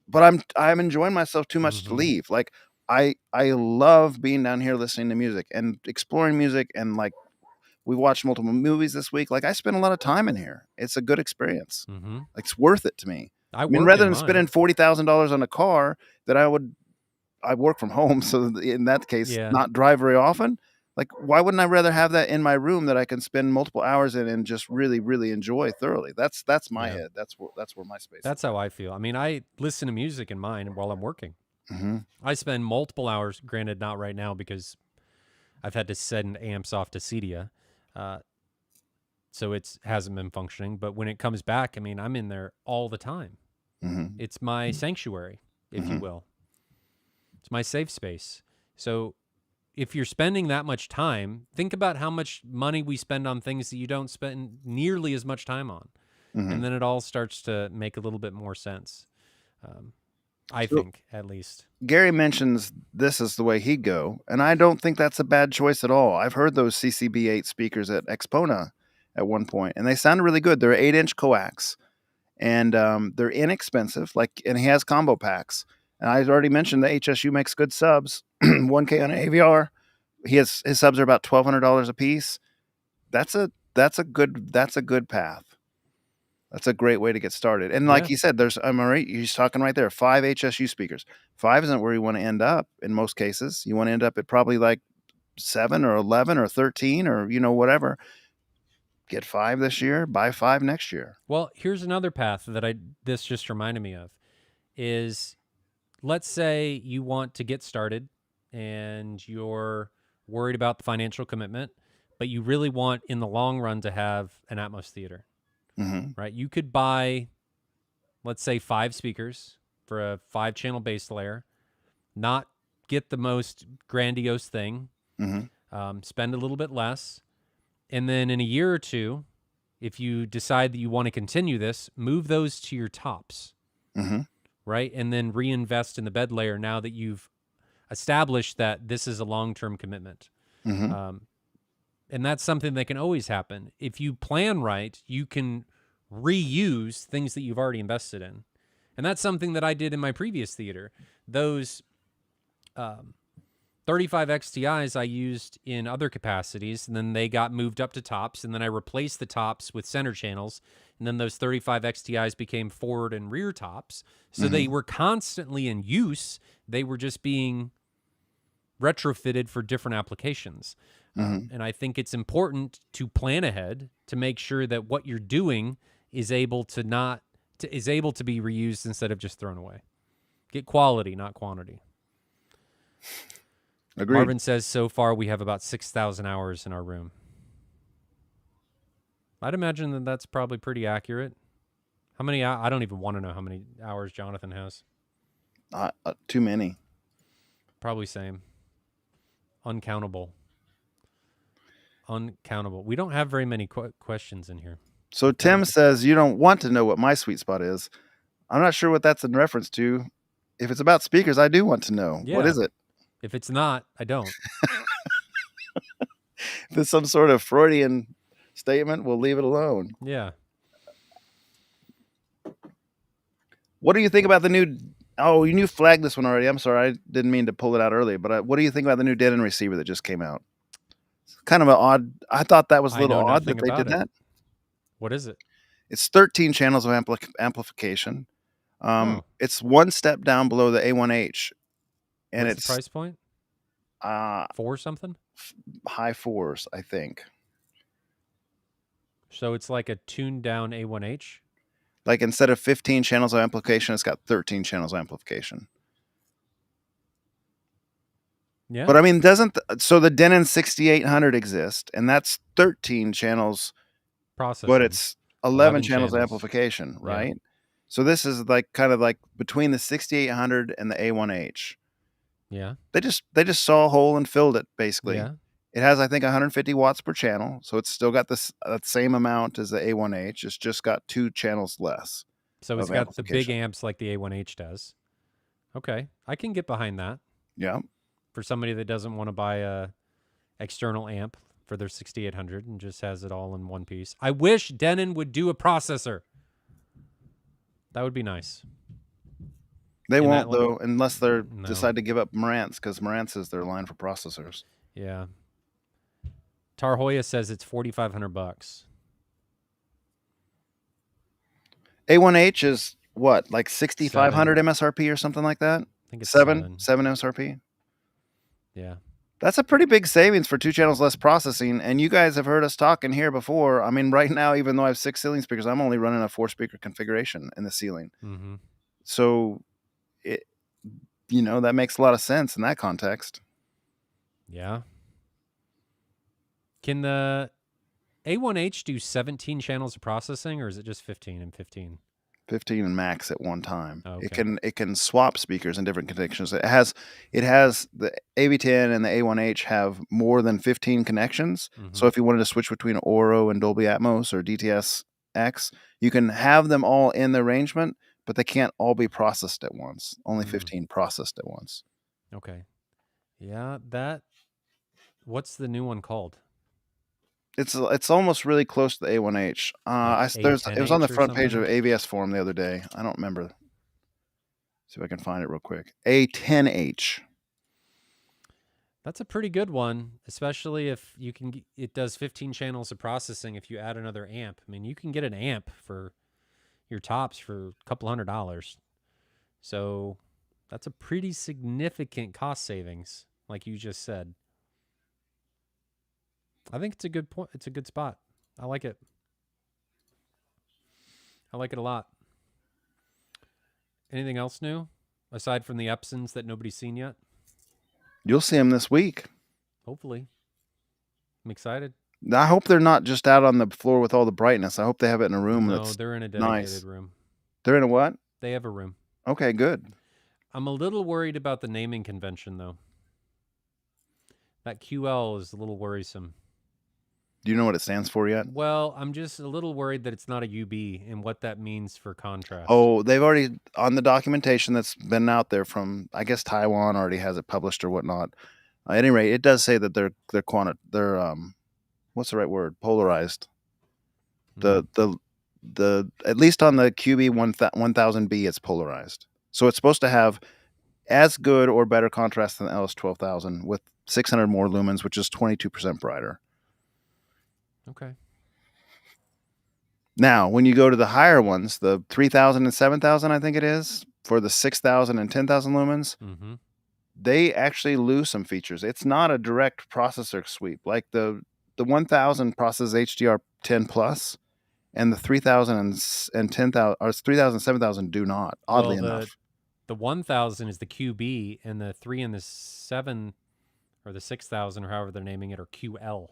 [SPEAKER 2] But I'm enjoying myself too much to leave. Like I love being down here listening to music and exploring music, and like we watched multiple movies this week. Like I spend a lot of time in here. It's a good experience. Like it's worth it to me. I mean, rather than spending $40,000 on a car that I work from home. So in that case, not drive very often. Like, why wouldn't I rather have that in my room that I can spend multiple hours in and just really, really enjoy thoroughly? That's my head. That's where my space.
[SPEAKER 1] That's how I feel. I mean, I listen to music in mine while I'm working. I spend multiple hours, granted not right now because I've had to send amps off to Cedia. So it hasn't been functioning. But when it comes back, I mean, I'm in there all the time. It's my sanctuary, if you will. It's my safe space. So if you're spending that much time, think about how much money we spend on things that you don't spend nearly as much time on. And then it all starts to make a little bit more sense. I think, at least.
[SPEAKER 2] Gary mentions this is the way he'd go, and I don't think that's a bad choice at all. I've heard those CCB8 speakers at Expona at one point, and they sound really good. They're 8-inch coax, and they're inexpensive. And he has combo packs. And I already mentioned the HSU makes good subs, 1K on an AVR. His subs are about $1,200 a piece. That's a good path. That's a great way to get started. And like you said, he's talking right there, 5 HSU speakers. 5 isn't where you want to end up in most cases. You want to end up at probably like 7 or 11 or 13 or, you know, whatever. Get 5 this year, buy 5 next year.
[SPEAKER 1] Well, here's another path that this just reminded me of is, let's say you want to get started and you're worried about the financial commitment, but you really want in the long run to have an Atmos theater. Right? You could buy, let's say, 5 speakers for a 5-channel bass layer, not get the most grandiose thing, spend a little bit less, and then in a year or two, if you decide that you want to continue this, move those to your tops, right? And then reinvest in the bed layer now that you've established that this is a long-term commitment.
[SPEAKER 2] Mm-hmm.
[SPEAKER 1] And that's something that can always happen. If you plan right, you can reuse things that you've already invested in. And that's something that I did in my previous theater. Those 35 XTIs I used in other capacities, and then they got moved up to tops, and then I replaced the tops with center channels, and then those 35 XTIs became forward and rear tops. So they were constantly in use. They were just being retrofitted for different applications. And I think it's important to plan ahead to make sure that what you're doing is able to be reused instead of just thrown away. Get quality, not quantity.
[SPEAKER 2] Agreed.
[SPEAKER 1] Marvin says, so far we have about 6,000 hours in our room. I'd imagine that that's probably pretty accurate. How many? I don't even want to know how many hours Jonathan has.
[SPEAKER 2] Too many.
[SPEAKER 1] Probably same. Uncountable. We don't have very many questions in here.
[SPEAKER 2] So Tim says, you don't want to know what my sweet spot is. I'm not sure what that's in reference to. If it's about speakers, I do want to know. Yeah. What is it?
[SPEAKER 1] If it's not, I don't.
[SPEAKER 2] If it's some sort of Freudian statement, we'll leave it alone.
[SPEAKER 1] Yeah.
[SPEAKER 2] What do you think about the new... Oh, you flagged this one already. I'm sorry. I didn't mean to pull it out early. But what do you think about the new Denon receiver that just came out? Kind of an odd. I thought that was a little odd that they did that.
[SPEAKER 1] What is it?
[SPEAKER 2] It's 13 channels of amplification. It's one step down below the A1H, and
[SPEAKER 1] What's the price point? 4 something.
[SPEAKER 2] High 4s, I think.
[SPEAKER 1] So it's like a tuned down A1H.
[SPEAKER 2] Like instead of 15 channels of amplification, it's got 13 channels of amplification.
[SPEAKER 1] Yeah.
[SPEAKER 2] But I mean, so the Denon 6800 exists, and that's 13 channels
[SPEAKER 1] processing,
[SPEAKER 2] but it's 11 channels of amplification, right? Yeah. So this is like kind of like between the 6800 and the A1H.
[SPEAKER 1] Yeah.
[SPEAKER 2] They just saw a hole and filled it, basically.
[SPEAKER 1] Yeah.
[SPEAKER 2] It has, I think, 150 watts per channel, so it's still got this same amount as the A1H. It's just got 2 channels less.
[SPEAKER 1] So it's got the big amps like the A1H does. Okay, I can get behind that.
[SPEAKER 2] Yeah.
[SPEAKER 1] For somebody that doesn't want to buy a external amp for their 6800 and just has it all in one piece. I wish Denon would do a processor. That would be nice.
[SPEAKER 2] They won't, though, unless they decide to give up Marantz, because Marantz is their line for processors.
[SPEAKER 1] Yeah. Tarhoya says it's $4,500.
[SPEAKER 2] A1H is what, like 6,500 MSRP or something like that?
[SPEAKER 1] I think it's
[SPEAKER 2] 7 MSRP.
[SPEAKER 1] Yeah.
[SPEAKER 2] That's a pretty big savings for 2 channels less processing. And you guys have heard us talking here before. I mean, right now, even though I have 6 ceiling speakers, I'm only running a 4-speaker configuration in the ceiling.
[SPEAKER 1] Mm-hmm.
[SPEAKER 2] So, that makes a lot of sense in that context.
[SPEAKER 1] Yeah. Can the A1H do 17 channels of processing, or is it just 15 and 15?
[SPEAKER 2] 15 and max at one time.
[SPEAKER 1] Oh, okay.
[SPEAKER 2] It can swap speakers in different connections. It has the AV10 and the A1H have more than 15 connections. Mm-hmm. So if you wanted to switch between Oro and Dolby Atmos or DTS-X, you can have them all in the arrangement, but they can't all be processed at once. Only 15 processed at once.
[SPEAKER 1] Okay. Yeah, what's the new one called?
[SPEAKER 2] It's almost really close to the A1H. It was on the front page of AVS Forum the other day. I don't remember. See if I can find it real quick. A10H.
[SPEAKER 1] That's a pretty good one, especially if you can. It does 15 channels of processing. If you add another amp, I mean, you can get an amp for your tops for a couple $100. So that's a pretty significant cost savings, like you just said. I think it's a good point. It's a good spot. I like it. I like it a lot. Anything else new aside from the Epsons that nobody's seen yet?
[SPEAKER 2] You'll see them this week.
[SPEAKER 1] Hopefully. I'm excited.
[SPEAKER 2] I hope they're not just out on the floor with all the brightness. I hope they have it in a room
[SPEAKER 1] that's they're in a dedicated room.
[SPEAKER 2] They're in a what?
[SPEAKER 1] They have a room.
[SPEAKER 2] Okay, good.
[SPEAKER 1] I'm a little worried about the naming convention, though. That QL is a little worrisome.
[SPEAKER 2] Do you know what it stands for yet?
[SPEAKER 1] Well, I'm just a little worried that it's not a UB and what that means for contrast.
[SPEAKER 2] Oh, they've already, on the documentation that's been out there from, I guess Taiwan already has it published or whatnot. At any rate, it does say that they're what's the right word? Polarized. The at least on the QB 1000B, it's polarized. So it's supposed to have as good or better contrast than the LS12000 with 600 more lumens, which is 22% brighter.
[SPEAKER 1] Okay.
[SPEAKER 2] Now, when you go to the higher ones, the 3000 and 7000, I think it is, for the 6000 and 10,000 lumens, they actually lose some features. It's not a direct processor sweep. Like the 1000 processes HDR10 plus, and the 3000 and 10,000 or 3000 7000 do not, oddly enough.
[SPEAKER 1] The 1000 is the QB, and the 3 and the 7 or the 6000 or however they're naming it are QL.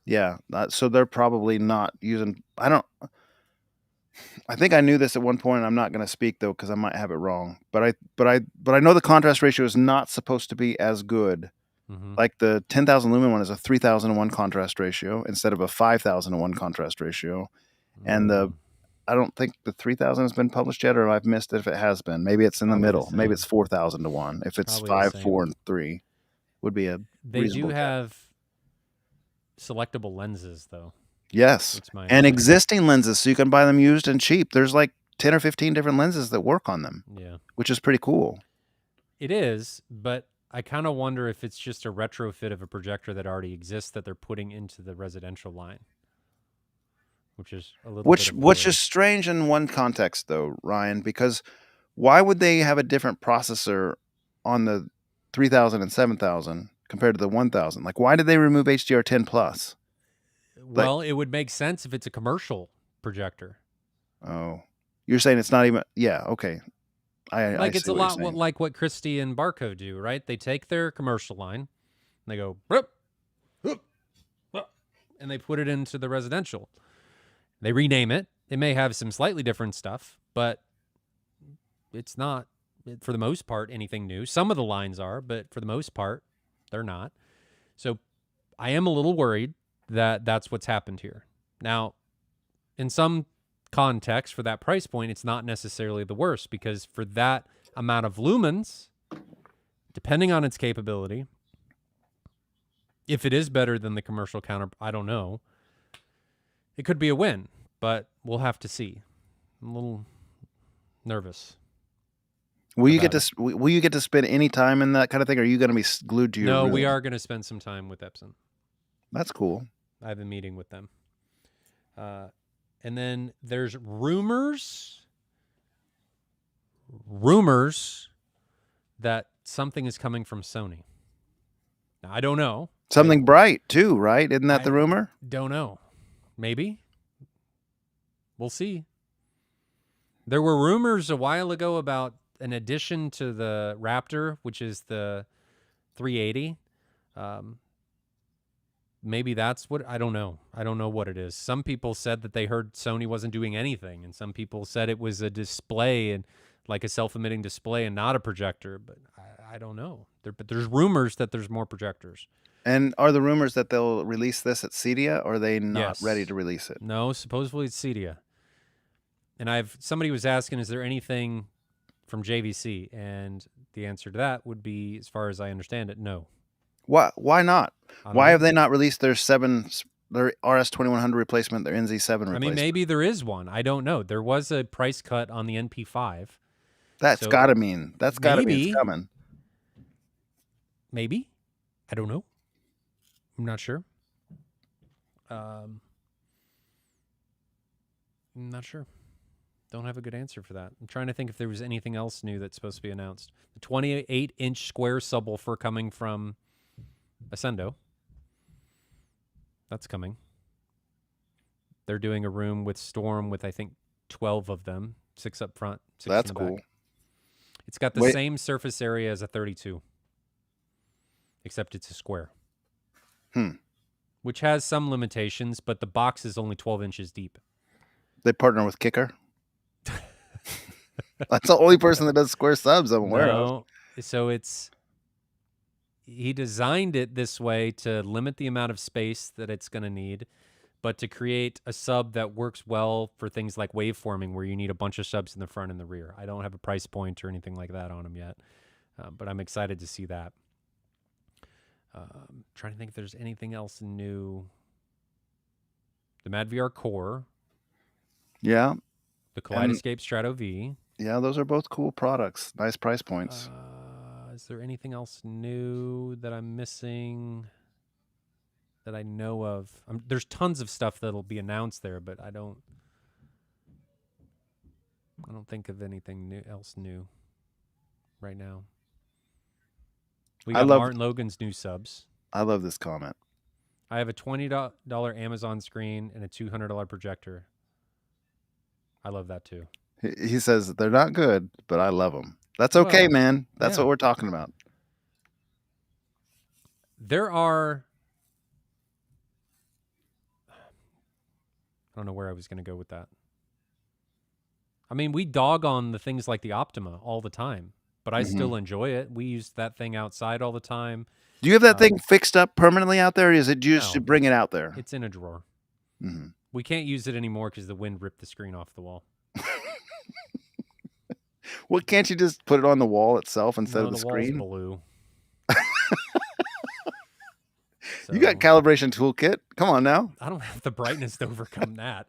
[SPEAKER 2] Yeah, so they're probably not using. I think I knew this at one point. And I'm not going to speak though because I might have it wrong. But I know the contrast ratio is not supposed to be as good. Like the 10,000 lumen one is a 3001 contrast ratio instead of a 5001 contrast ratio, and I don't think the 3000 has been published yet, or I've missed it if it has been. Maybe it's in the middle. Maybe it's 4000 to 1. If it's 5, 4, and 3, would be a.
[SPEAKER 1] They do have selectable lenses though.
[SPEAKER 2] Yes, and existing lenses, so you can buy them used and cheap. There's like 10 or 15 different lenses that work on them.
[SPEAKER 1] Yeah,
[SPEAKER 2] which is pretty cool.
[SPEAKER 1] It is, but I kind of wonder if it's just a retrofit of a projector that already exists that they're putting into the residential line, which is a little
[SPEAKER 2] which is strange in one context though, Ryan, because why would they have a different processor on the 3000 and 7000 compared to the 1000? Like, why did they remove HDR10 plus?
[SPEAKER 1] Well, it would make sense if it's a commercial projector.
[SPEAKER 2] Oh, you're saying it's not even? Yeah, okay.
[SPEAKER 1] It's a lot like what Christie and Barco do, right? They take their commercial line, and they go, and they put it into the residential. They rename it. It may have some slightly different stuff, but it's not, for the most part, anything new. Some of the lines are, but for the most part, they're not. So I am a little worried that that's what's happened here. Now, in some context, for that price point, it's not necessarily the worst, because for that amount of lumens, depending on its capability, if it is better than the commercial counter, I don't know, it could be a win, but we'll have to see. I'm a little nervous.
[SPEAKER 2] Will you get to spend any time in that kind of thing, or are you going to be glued to your room?
[SPEAKER 1] We are going to spend some time with Epson.
[SPEAKER 2] That's cool.
[SPEAKER 1] I have a meeting with them. And then there's rumors that something is coming from Sony. Now, I don't know.
[SPEAKER 2] Something bright too, right? Isn't that the rumor?
[SPEAKER 1] Don't know. Maybe. We'll see. There were rumors a while ago about an addition to the Raptor, which is the 380. Maybe that's what, I don't know. I don't know what it is. Some people said that they heard Sony wasn't doing anything, and some people said it was a display, and like a self-emitting display and not a projector, but I don't know. But there's rumors that there's more projectors.
[SPEAKER 2] And are the rumors that they'll release this at CEDIA, or are they not ready to release it?
[SPEAKER 1] No, supposedly it's CEDIA. And somebody was asking, is there anything from JVC? And the answer to that would be, as far as I understand it, no.
[SPEAKER 2] Why not? Why have they not released their RS2100 replacement, their NZ7 replacement?
[SPEAKER 1] I mean, maybe there is one. I don't know. There was a price cut on the NP5.
[SPEAKER 2] That's got to mean it's coming.
[SPEAKER 1] Maybe. I don't know. I'm not sure. I'm not sure. Don't have a good answer for that. I'm trying to think if there was anything else new that's supposed to be announced. The 28-inch square subwoofer coming from Ascendo. That's coming. They're doing a room with Storm with, I think, 12 of them. 6 up front, 6 in the back. That's cool. It's got the same surface area as a 32. Except it's a square. Which has some limitations, but the box is only 12 inches deep.
[SPEAKER 2] They partner with Kicker? That's the only person that does square subs I'm aware of.
[SPEAKER 1] So it's he designed it this way to limit the amount of space that it's going to need, but to create a sub that works well for things like waveforming, where you need a bunch of subs in the front and the rear. I don't have a price point or anything like that on them yet, but I'm excited to see that. Trying to think if there's anything else new. The MadVR Core.
[SPEAKER 2] Yeah.
[SPEAKER 1] The Kaleidoscape Strato V.
[SPEAKER 2] Yeah, those are both cool products. Nice price points.
[SPEAKER 1] Is there anything else new that I'm missing that I know of? There's tons of stuff that'll be announced there, but I don't think of anything else new right now. We got Martin Logan's new subs.
[SPEAKER 2] I love this comment.
[SPEAKER 1] I have a $20 Amazon screen and a $200 projector. I love that too.
[SPEAKER 2] He says they're not good, but I love them. That's okay, man. That's what we're talking about.
[SPEAKER 1] There are... I don't know where I was going to go with that. I mean, we dog on the things like the Optima all the time, but I still enjoy it. We use that thing outside all the time.
[SPEAKER 2] Do you have that thing fixed up permanently out there, or is it just to bring it out there?
[SPEAKER 1] It's in a drawer. We can't use it anymore because the wind ripped the screen off the wall.
[SPEAKER 2] Well, can't you just put it on the wall itself instead of the screen?
[SPEAKER 1] Wall's blue.
[SPEAKER 2] You got calibration toolkit. Come on now.
[SPEAKER 1] I don't have the brightness to overcome that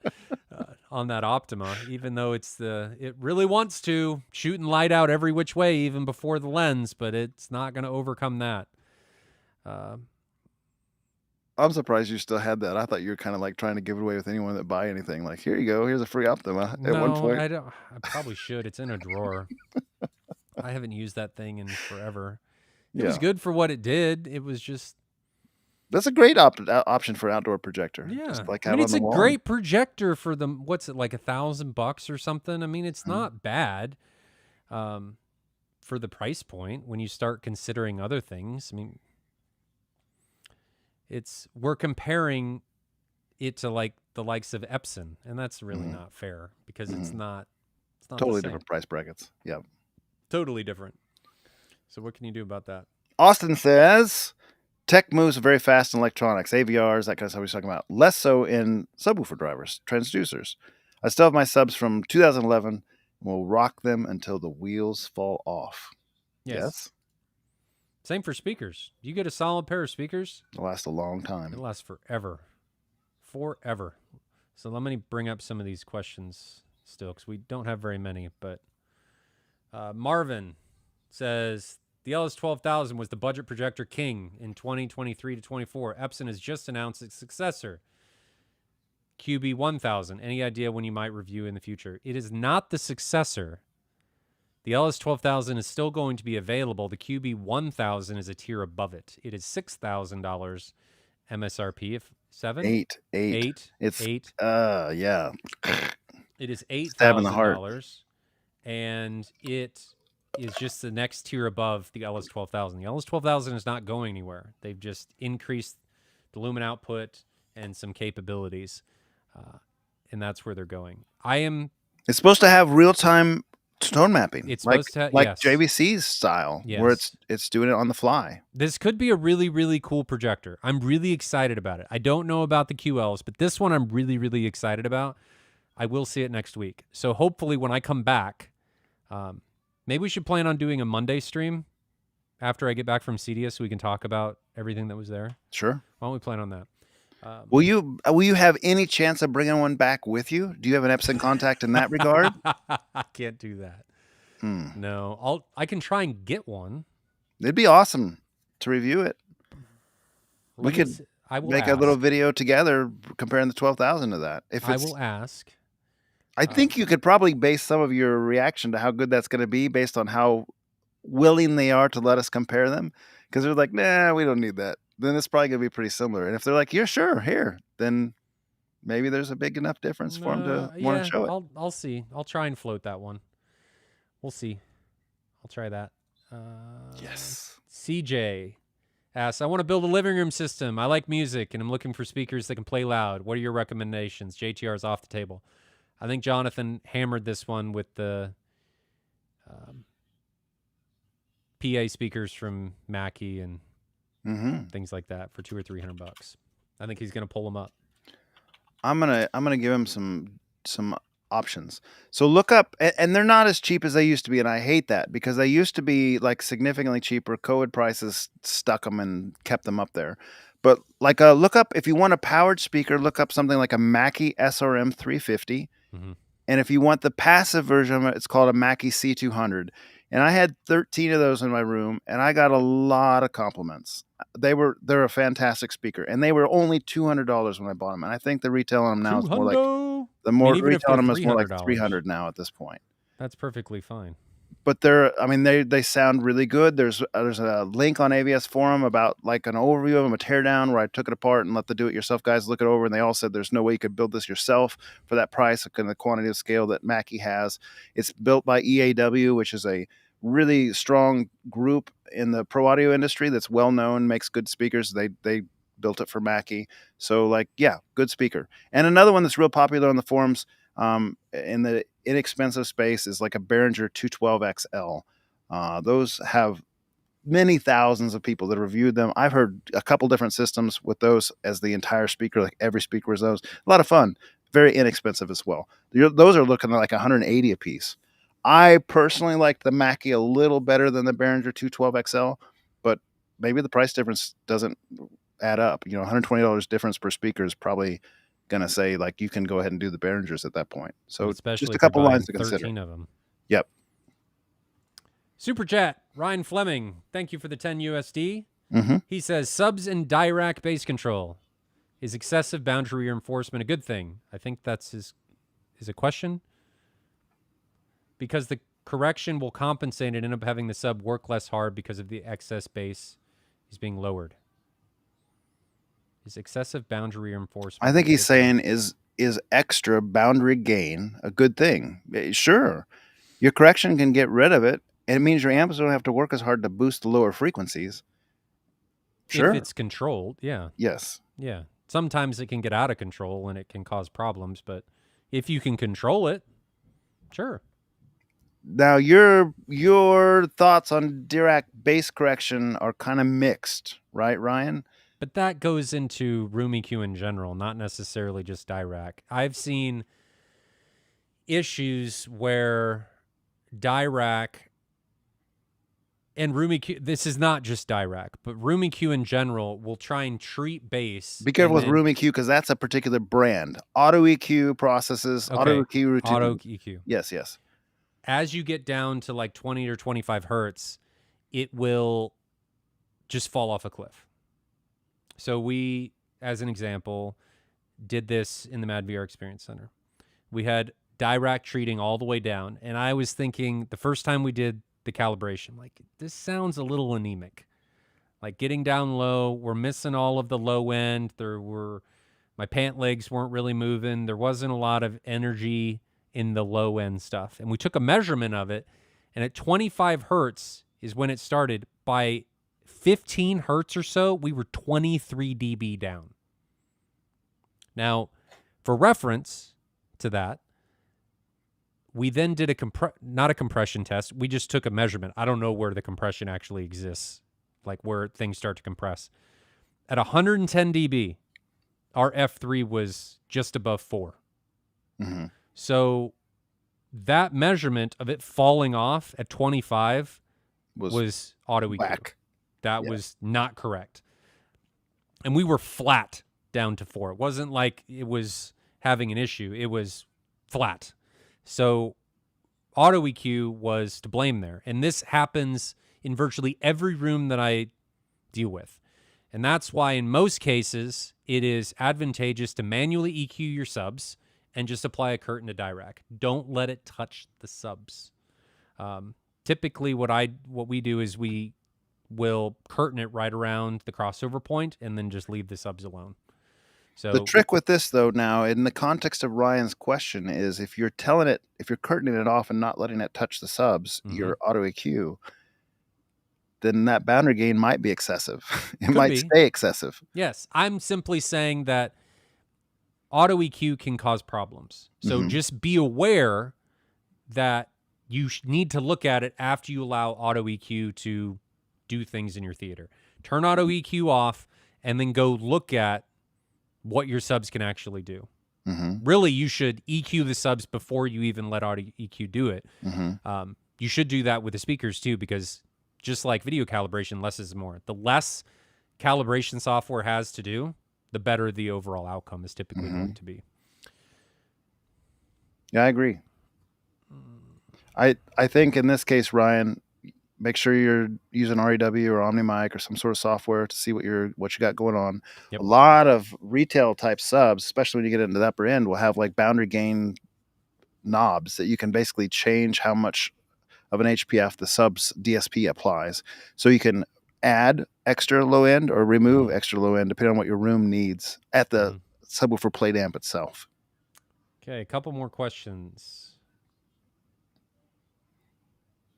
[SPEAKER 1] on that Optima, even though it really wants to shooting light out every which way, even before the lens, but it's not going to overcome that.
[SPEAKER 2] I'm surprised you still had that. I thought you were kind of like trying to give it away with anyone that buy anything. Like, here you go. Here's a free Optima at one point.
[SPEAKER 1] I probably should. It's in a drawer. I haven't used that thing in forever. It was good for what it did. It was just...
[SPEAKER 2] That's a great option for outdoor projector.
[SPEAKER 1] Yeah.
[SPEAKER 2] Just like
[SPEAKER 1] it's a great projector for them. What's it, like $1,000 or something? I mean, it's not bad for the price point when you start considering other things. I mean... we're comparing it to like the likes of Epson, and that's really not fair because it's not
[SPEAKER 2] totally different price brackets. Yeah,
[SPEAKER 1] totally different. So what can you do about that?
[SPEAKER 2] Austin says tech moves very fast in electronics, AVRs, that kind of stuff we're talking about. Less so in subwoofer drivers, transducers. I still have my subs from 2011 and will rock them until the wheels fall off. Yes.
[SPEAKER 1] Same for speakers. You get a solid pair of speakers,
[SPEAKER 2] it'll last a long time.
[SPEAKER 1] It'll last forever. Forever. So let me bring up some of these questions still, because we don't have very many. But Marvin says, the LS12000 was the budget projector king in 2023 to 24. Epson has just announced its successor, QB1000. Any idea when you might review in the future? It is not the successor. The LS12000 is still going to be available. The QB1000 is a tier above it. It is $6,000 MSRP. If
[SPEAKER 2] eight. It's
[SPEAKER 1] eight.
[SPEAKER 2] Yeah.
[SPEAKER 1] It is $8,000.
[SPEAKER 2] Stab in the heart.
[SPEAKER 1] And it is just the next tier above the LS12000. The LS12000 is not going anywhere. They've just increased the lumen output and some capabilities, and that's where they're going.
[SPEAKER 2] It's supposed to have real-time tone mapping.
[SPEAKER 1] It's supposed to,
[SPEAKER 2] like JVC's style, where it's doing it on the fly.
[SPEAKER 1] This could be a really, really cool projector. I'm really excited about it. I don't know about the QLs, but this one I'm really, really excited about. I will see it next week. So hopefully when I come back, maybe we should plan on doing a Monday stream after I get back from CEDIA so we can talk about everything that was there.
[SPEAKER 2] Sure.
[SPEAKER 1] Why don't we plan on that?
[SPEAKER 2] Will you have any chance of bringing one back with you? Do you have an Epson contact in that regard?
[SPEAKER 1] I can't do that. No, I can try and get one.
[SPEAKER 2] It'd be awesome to review it. We could make a little video together comparing the 12,000 to that.
[SPEAKER 1] I will ask.
[SPEAKER 2] I think you could probably base some of your reaction to how good that's going to be based on how willing they are to let us compare them. Because they're like, nah, we don't need that. Then it's probably going to be pretty similar. And if they're like, yeah, sure, here, then maybe there's a big enough difference for them to want to show it.
[SPEAKER 1] I'll see. I'll try and float that one. We'll see. I'll try that.
[SPEAKER 2] Yes.
[SPEAKER 1] CJ asks, I want to build a living room system. I like music, and I'm looking for speakers that can play loud. What are your recommendations? JTR is off the table. I think Jonathan hammered this one with the PA speakers from Mackie and things like that for $200 or $300. I think he's going to pull them up.
[SPEAKER 2] I'm gonna give him some options. So look up, and they're not as cheap as they used to be, and I hate that because they used to be like significantly cheaper. COVID prices stuck them and kept them up there. But like look up, if you want a powered speaker, look up something like a Mackie SRM 350. And if you want the passive version, it's called a Mackie C200. And I had 13 of those in my room, and I got a lot of compliments. They're a fantastic speaker, and they were only $200 when I bought them. And I think the retail on them now is more like retail on them is more like $300 now at this point.
[SPEAKER 1] That's perfectly fine.
[SPEAKER 2] But they sound really good. There's a link on AVS forum about like an overview of them, a teardown where I took it apart and let the do-it-yourself guys look it over, and they all said there's no way you could build this yourself for that price and the quantity of scale that Mackie has. It's built by EAW, which is a really strong group in the pro audio industry that's well known, makes good speakers. They built it for Mackie, so like good speaker. And another one that's real popular on the forums in the inexpensive space is like a Behringer 212XL. Those have many thousands of people that have reviewed them. I've heard a couple different systems with those as the entire speaker, like every speaker is those. A lot of fun, very inexpensive as well. Those are looking like 180 a piece. I personally like the Mackie a little better than the Behringer 212XL, but maybe the price difference doesn't add up. $120 difference per speaker is probably going to say like you can go ahead and do the Behringers at that point. So
[SPEAKER 1] especially
[SPEAKER 2] just a couple lines to consider.
[SPEAKER 1] 13 of them.
[SPEAKER 2] Yep.
[SPEAKER 1] Super chat, Ryan Fleming. Thank you for the 10 USD. He says subs and Dirac bass control. Is excessive boundary reinforcement a good thing? I think that's his a question. Because the correction will compensate and end up having the sub work less hard because of the excess bass is being lowered. Is excessive boundary reinforcement?
[SPEAKER 2] I think he's saying is extra boundary gain a good thing? Sure. Your correction can get rid of it, and it means your amps don't have to work as hard to boost the lower frequencies. Sure.
[SPEAKER 1] If it's controlled, yeah.
[SPEAKER 2] Yes.
[SPEAKER 1] Yeah. Sometimes it can get out of control and it can cause problems, but if you can control it, sure.
[SPEAKER 2] Now, your thoughts on Dirac bass correction are kind of mixed, right, Ryan?
[SPEAKER 1] But that goes into room EQ in general, not necessarily just Dirac. I've seen issues where Dirac and room EQ, this is not just Dirac, but room EQ in general will try and treat bass.
[SPEAKER 2] Be careful with room EQ because that's a particular brand. Auto EQ processes, auto EQ routine.
[SPEAKER 1] Auto EQ.
[SPEAKER 2] Yes.
[SPEAKER 1] As you get down to like 20 or 25 hertz, it will just fall off a cliff. So we, as an example, did this in the Mad VR Experience Center. We had Dirac treating all the way down, and I was thinking the first time we did the calibration, like, this sounds a little anemic. Like, getting down low, we're missing all of the low end. My pant legs weren't really moving. There wasn't a lot of energy in the low end stuff. And we took a measurement of it, and at 25 hertz is when it started. By 15 hertz or so, we were 23 dB down. Now, for reference to that, we then did not a compression test. We just took a measurement. I don't know where the compression actually exists, like where things start to compress. At 110 dB, our F3 was just above 4.
[SPEAKER 2] Mm-hmm.
[SPEAKER 1] So that measurement of it falling off at 25 was auto EQ.
[SPEAKER 2] Whack.
[SPEAKER 1] That was not correct. And we were flat down to 4. It wasn't like it was having an issue. It was flat. So auto EQ was to blame there. And this happens in virtually every room that I deal with. And that's why in most cases, it is advantageous to manually EQ your subs and just apply a curtain to Dirac. Don't let it touch the subs. Typically, what we do is we will curtain it right around the crossover point and then just leave the subs alone. So
[SPEAKER 2] the trick with this, though, now in the context of Ryan's question, is if you're curtaining it off and not letting it touch the subs, your auto EQ, then that boundary gain might be excessive. It might stay excessive.
[SPEAKER 1] Yes, I'm simply saying that auto EQ can cause problems. So just be aware that you need to look at it after you allow auto EQ to do things in your theater. Turn auto EQ off, and then go look at what your subs can actually do. Really, you should EQ the subs before you even let auto EQ do it. You should do that with the speakers too, because just like video calibration, less is more. The less calibration software has to do, the better the overall outcome is typically going to be.
[SPEAKER 2] Yeah, I agree. I think in this case, Ryan, make sure you're using REW or OmniMic or some sort of software to see what you got going on. Yep. A lot of retail type subs, especially when you get into the upper end, will have like boundary gain knobs that you can basically change how much of an HPF the subs DSP applies. So you can add extra low end or remove extra low end depending on what your room needs at the subwoofer plate amp itself.
[SPEAKER 1] Okay, a couple more questions.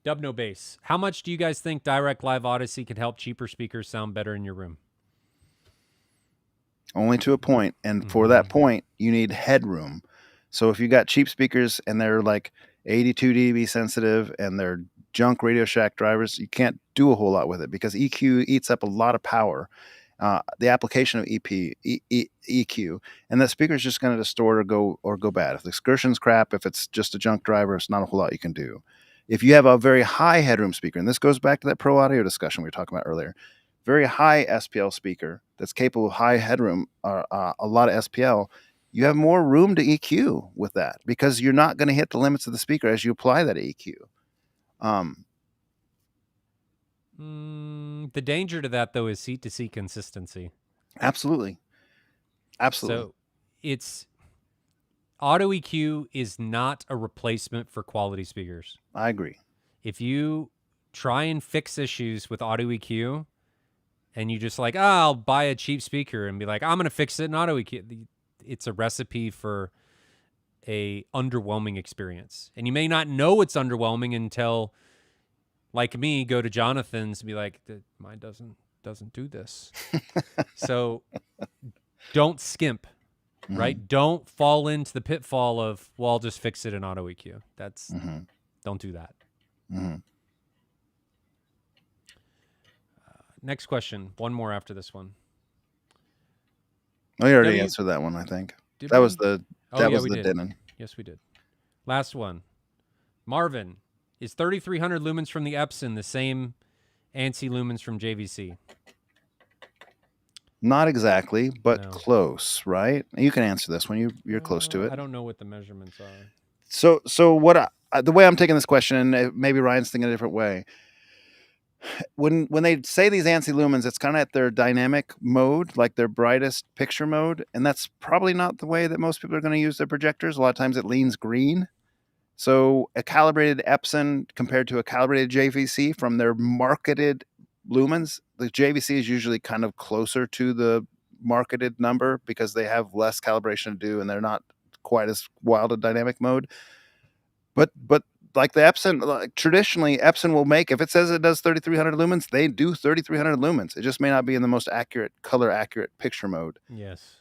[SPEAKER 1] Dubno Bass. How much do you guys think Direct Live Odyssey can help cheaper speakers sound better in your room?
[SPEAKER 2] Only to a point. And for that point, you need headroom. So if you got cheap speakers and they're like 82 dB sensitive and they're junk Radio Shack drivers, you can't do a whole lot with it because EQ eats up a lot of power. The application of EQ, and the speaker is just going to distort or go bad. If the excursion's crap, if it's just a junk driver, it's not a whole lot you can do. If you have a very high headroom speaker, and this goes back to that pro audio discussion we were talking about earlier, very high SPL speaker that's capable of high headroom, a lot of SPL, you have more room to EQ with that because you're not going to hit the limits of the speaker as you apply that EQ.
[SPEAKER 1] The danger to that, though, is seat-to-seat consistency.
[SPEAKER 2] Absolutely.
[SPEAKER 1] So it's auto EQ is not a replacement for quality speakers.
[SPEAKER 2] I agree.
[SPEAKER 1] If you try and fix issues with auto EQ and you just like, I'll buy a cheap speaker and be like, I'm going to fix it in auto EQ, it's a recipe for a underwhelming experience. And you may not know it's underwhelming until, like me, go to Jonathan's and be like, mine doesn't do this. So don't skimp. Right? Don't fall into the pitfall of, well, I'll just fix it in auto EQ. That's don't do that. Next question. One more after this one.
[SPEAKER 2] Oh, you already answered that one, I think. That was the Denon.
[SPEAKER 1] Yes, we did. Last one. Marvin, is 3300 lumens from the Epson the same ANSI lumens from JVC?
[SPEAKER 2] Not exactly, but close, right? You can answer this one. You're close to it.
[SPEAKER 1] I don't know what the measurements are.
[SPEAKER 2] So what the way I'm taking this question, and maybe Ryan's thinking a different way. When they say these ANSI lumens, it's kind of at their dynamic mode, like their brightest picture mode, and that's probably not the way that most people are going to use their projectors. A lot of times it leans green. So a calibrated Epson compared to a calibrated JVC from their marketed lumens, the JVC is usually kind of closer to the marketed number because they have less calibration to do and they're not quite as wild a dynamic mode. But like the Epson, like traditionally Epson will make, if it says it does 3300 lumens, they do 3300 lumens. It just may not be in the most accurate, color accurate picture mode.
[SPEAKER 1] Yes.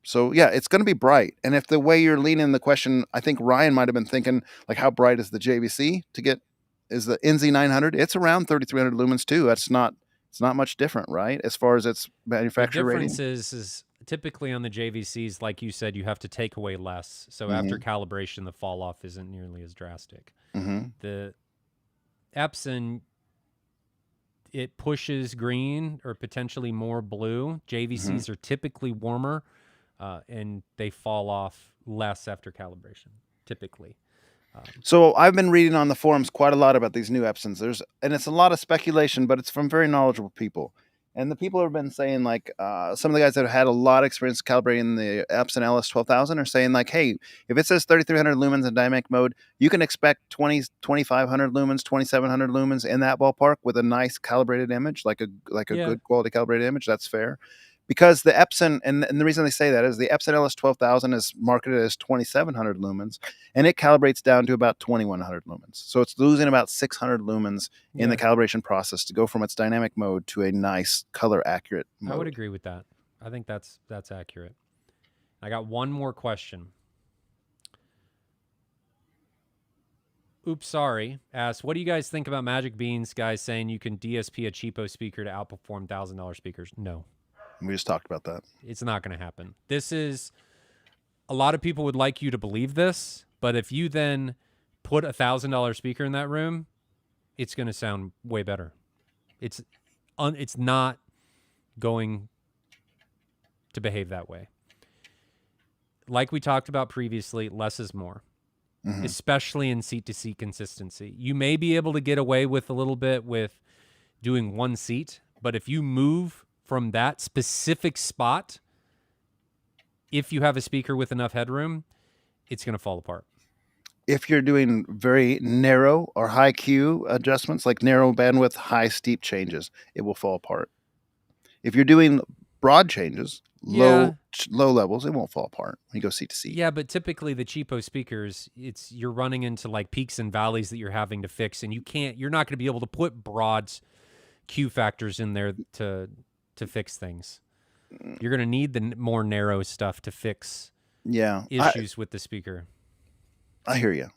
[SPEAKER 2] So yeah, it's going to be bright. And if the way you're leaning the question, I think Ryan might have been thinking like, how bright is the JVC to get? Is the NZ900? It's around 3300 lumens too. It's not much different, right? As far as its manufacturer rating.
[SPEAKER 1] The difference is typically on the JVCs, like you said, you have to take away less. So after calibration, the fall off isn't nearly as drastic. The Epson, it pushes green or potentially more blue. JVCs are typically warmer, and they fall off less after calibration, typically.
[SPEAKER 2] So I've been reading on the forums quite a lot about these new Epsons. And it's a lot of speculation, but it's from very knowledgeable people. And the people have been saying, like, some of the guys that have had a lot of experience calibrating the Epson LS12000 are saying, like, hey, if it says 3300 lumens in dynamic mode, you can expect 2500 lumens, 2700 lumens in that ballpark with a nice calibrated image, like a good quality calibrated image. That's fair. Because the Epson, and the reason they say that is the Epson LS12000 is marketed as 2700 lumens, and it calibrates down to about 2100 lumens. So it's losing about 600 lumens in the calibration process to go from its dynamic mode to a nice color accurate mode.
[SPEAKER 1] I would agree with that. I think that's accurate. I got one more question. Oops, sorry, asks, what do you guys think about Magic Beans guys saying you can DSP a cheapo speaker to outperform $1,000 speakers? No.
[SPEAKER 2] We just talked about that.
[SPEAKER 1] It's not going to happen. This is, a lot of people would like you to believe this, but if you then put $1,000 speaker in that room, it's going to sound way better. It's not going to behave that way. Like we talked about previously, less is more, especially in seat-to-seat consistency. You may be able to get away with a little bit with doing one seat, but if you move from that specific spot, if you have a speaker with enough headroom, it's going to fall apart.
[SPEAKER 2] If you're doing very narrow or high Q adjustments, like narrow bandwidth, high steep changes, it will fall apart. If you're doing broad changes, low levels, it won't fall apart when you go seat to seat.
[SPEAKER 1] Yeah, but typically the cheapo speakers, you're running into like peaks and valleys that you're having to fix, and you're not going to be able to put broad Q factors in there to fix things. You're going to need the more narrow stuff to fix issues with the speaker.
[SPEAKER 2] I hear you.
[SPEAKER 1] I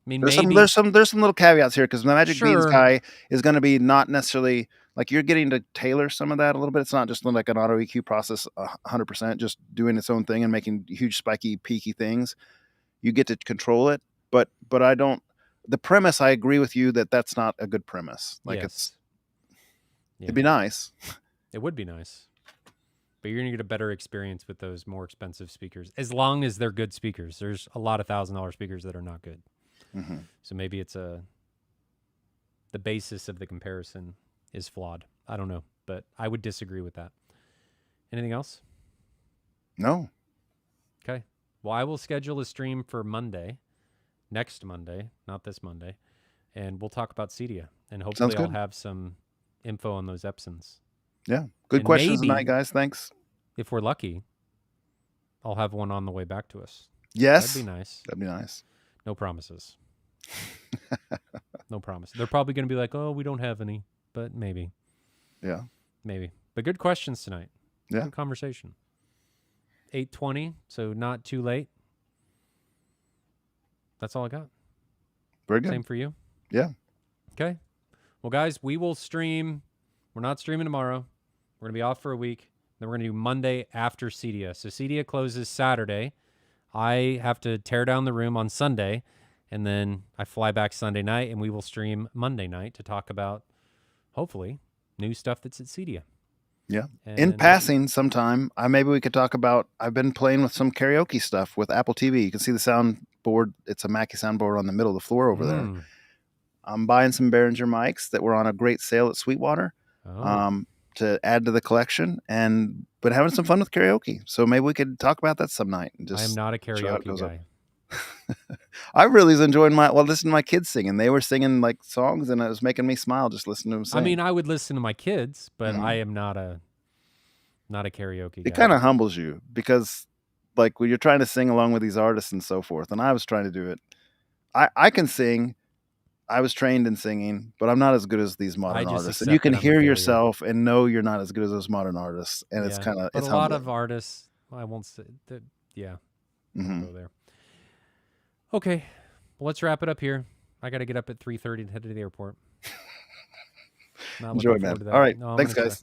[SPEAKER 1] mean,
[SPEAKER 2] there's some little caveats here, because the Magic Beans guy is going to be not necessarily like you're getting to tailor some of that a little bit. It's not just like an auto EQ process 100%, just doing its own thing and making huge spiky, peaky things. You get to control it, but I don't. The premise, I agree with you that that's not a good premise. Like it'd be nice.
[SPEAKER 1] It would be nice. But you're going to get a better experience with those more expensive speakers, as long as they're good speakers. There's a lot of $1,000 speakers that are not good. So maybe it's the basis of the comparison is flawed. I don't know, but I would disagree with that. Anything else?
[SPEAKER 2] No.
[SPEAKER 1] Okay. Well, I will schedule a stream for next Monday, not this Monday, and we'll talk about Cedia, and hopefully I'll have some info on those Epsons.
[SPEAKER 2] Yeah. Good questions tonight, guys. Thanks.
[SPEAKER 1] If we're lucky, I'll have one on the way back to us.
[SPEAKER 2] Yes.
[SPEAKER 1] That'd be nice.
[SPEAKER 2] That'd be nice.
[SPEAKER 1] No promises. No promise. They're probably going to be like, oh, we don't have any, but maybe.
[SPEAKER 2] Yeah.
[SPEAKER 1] Maybe. But good questions tonight.
[SPEAKER 2] Yeah.
[SPEAKER 1] Good conversation. 8:20, so not too late. That's all I got.
[SPEAKER 2] Very good.
[SPEAKER 1] Same for you?
[SPEAKER 2] Yeah.
[SPEAKER 1] Okay. Well, guys, we will stream. We're not streaming tomorrow. We're going to be off for a week. Then we're going to do Monday after Cedia. So Cedia closes Saturday. I have to tear down the room on Sunday, and then I fly back Sunday night, and we will stream Monday night to talk about, hopefully, new stuff that's at Cedia.
[SPEAKER 2] Yeah. In passing, sometime, maybe we could talk about, I've been playing with some karaoke stuff with Apple TV. You can see the soundboard. It's a Mackie soundboard on the middle of the floor over there. I'm buying some Behringer mics that were on a great sale at Sweetwater to add to the collection, but having some fun with karaoke. So maybe we could talk about that some night.
[SPEAKER 1] I am not a karaoke guy.
[SPEAKER 2] I really was enjoying listening to my kids singing. They were singing like songs, and it was making me smile just listening to them sing.
[SPEAKER 1] I mean, I would listen to my kids, but I am not a karaoke guy.
[SPEAKER 2] It kind of humbles you, because like when you're trying to sing along with these artists and so forth, and I was trying to do it. I can sing. I was trained in singing, but I'm not as good as these modern artists. And you can hear yourself and know you're not as good as those modern artists. And it's kind of, it's
[SPEAKER 1] a lot of artists, I won't say that. Yeah. I'll go there. Okay. Well, let's wrap it up here. I got to get up at 3:30 to head to the airport.
[SPEAKER 2] Enjoy, man. All right. Thanks, guys.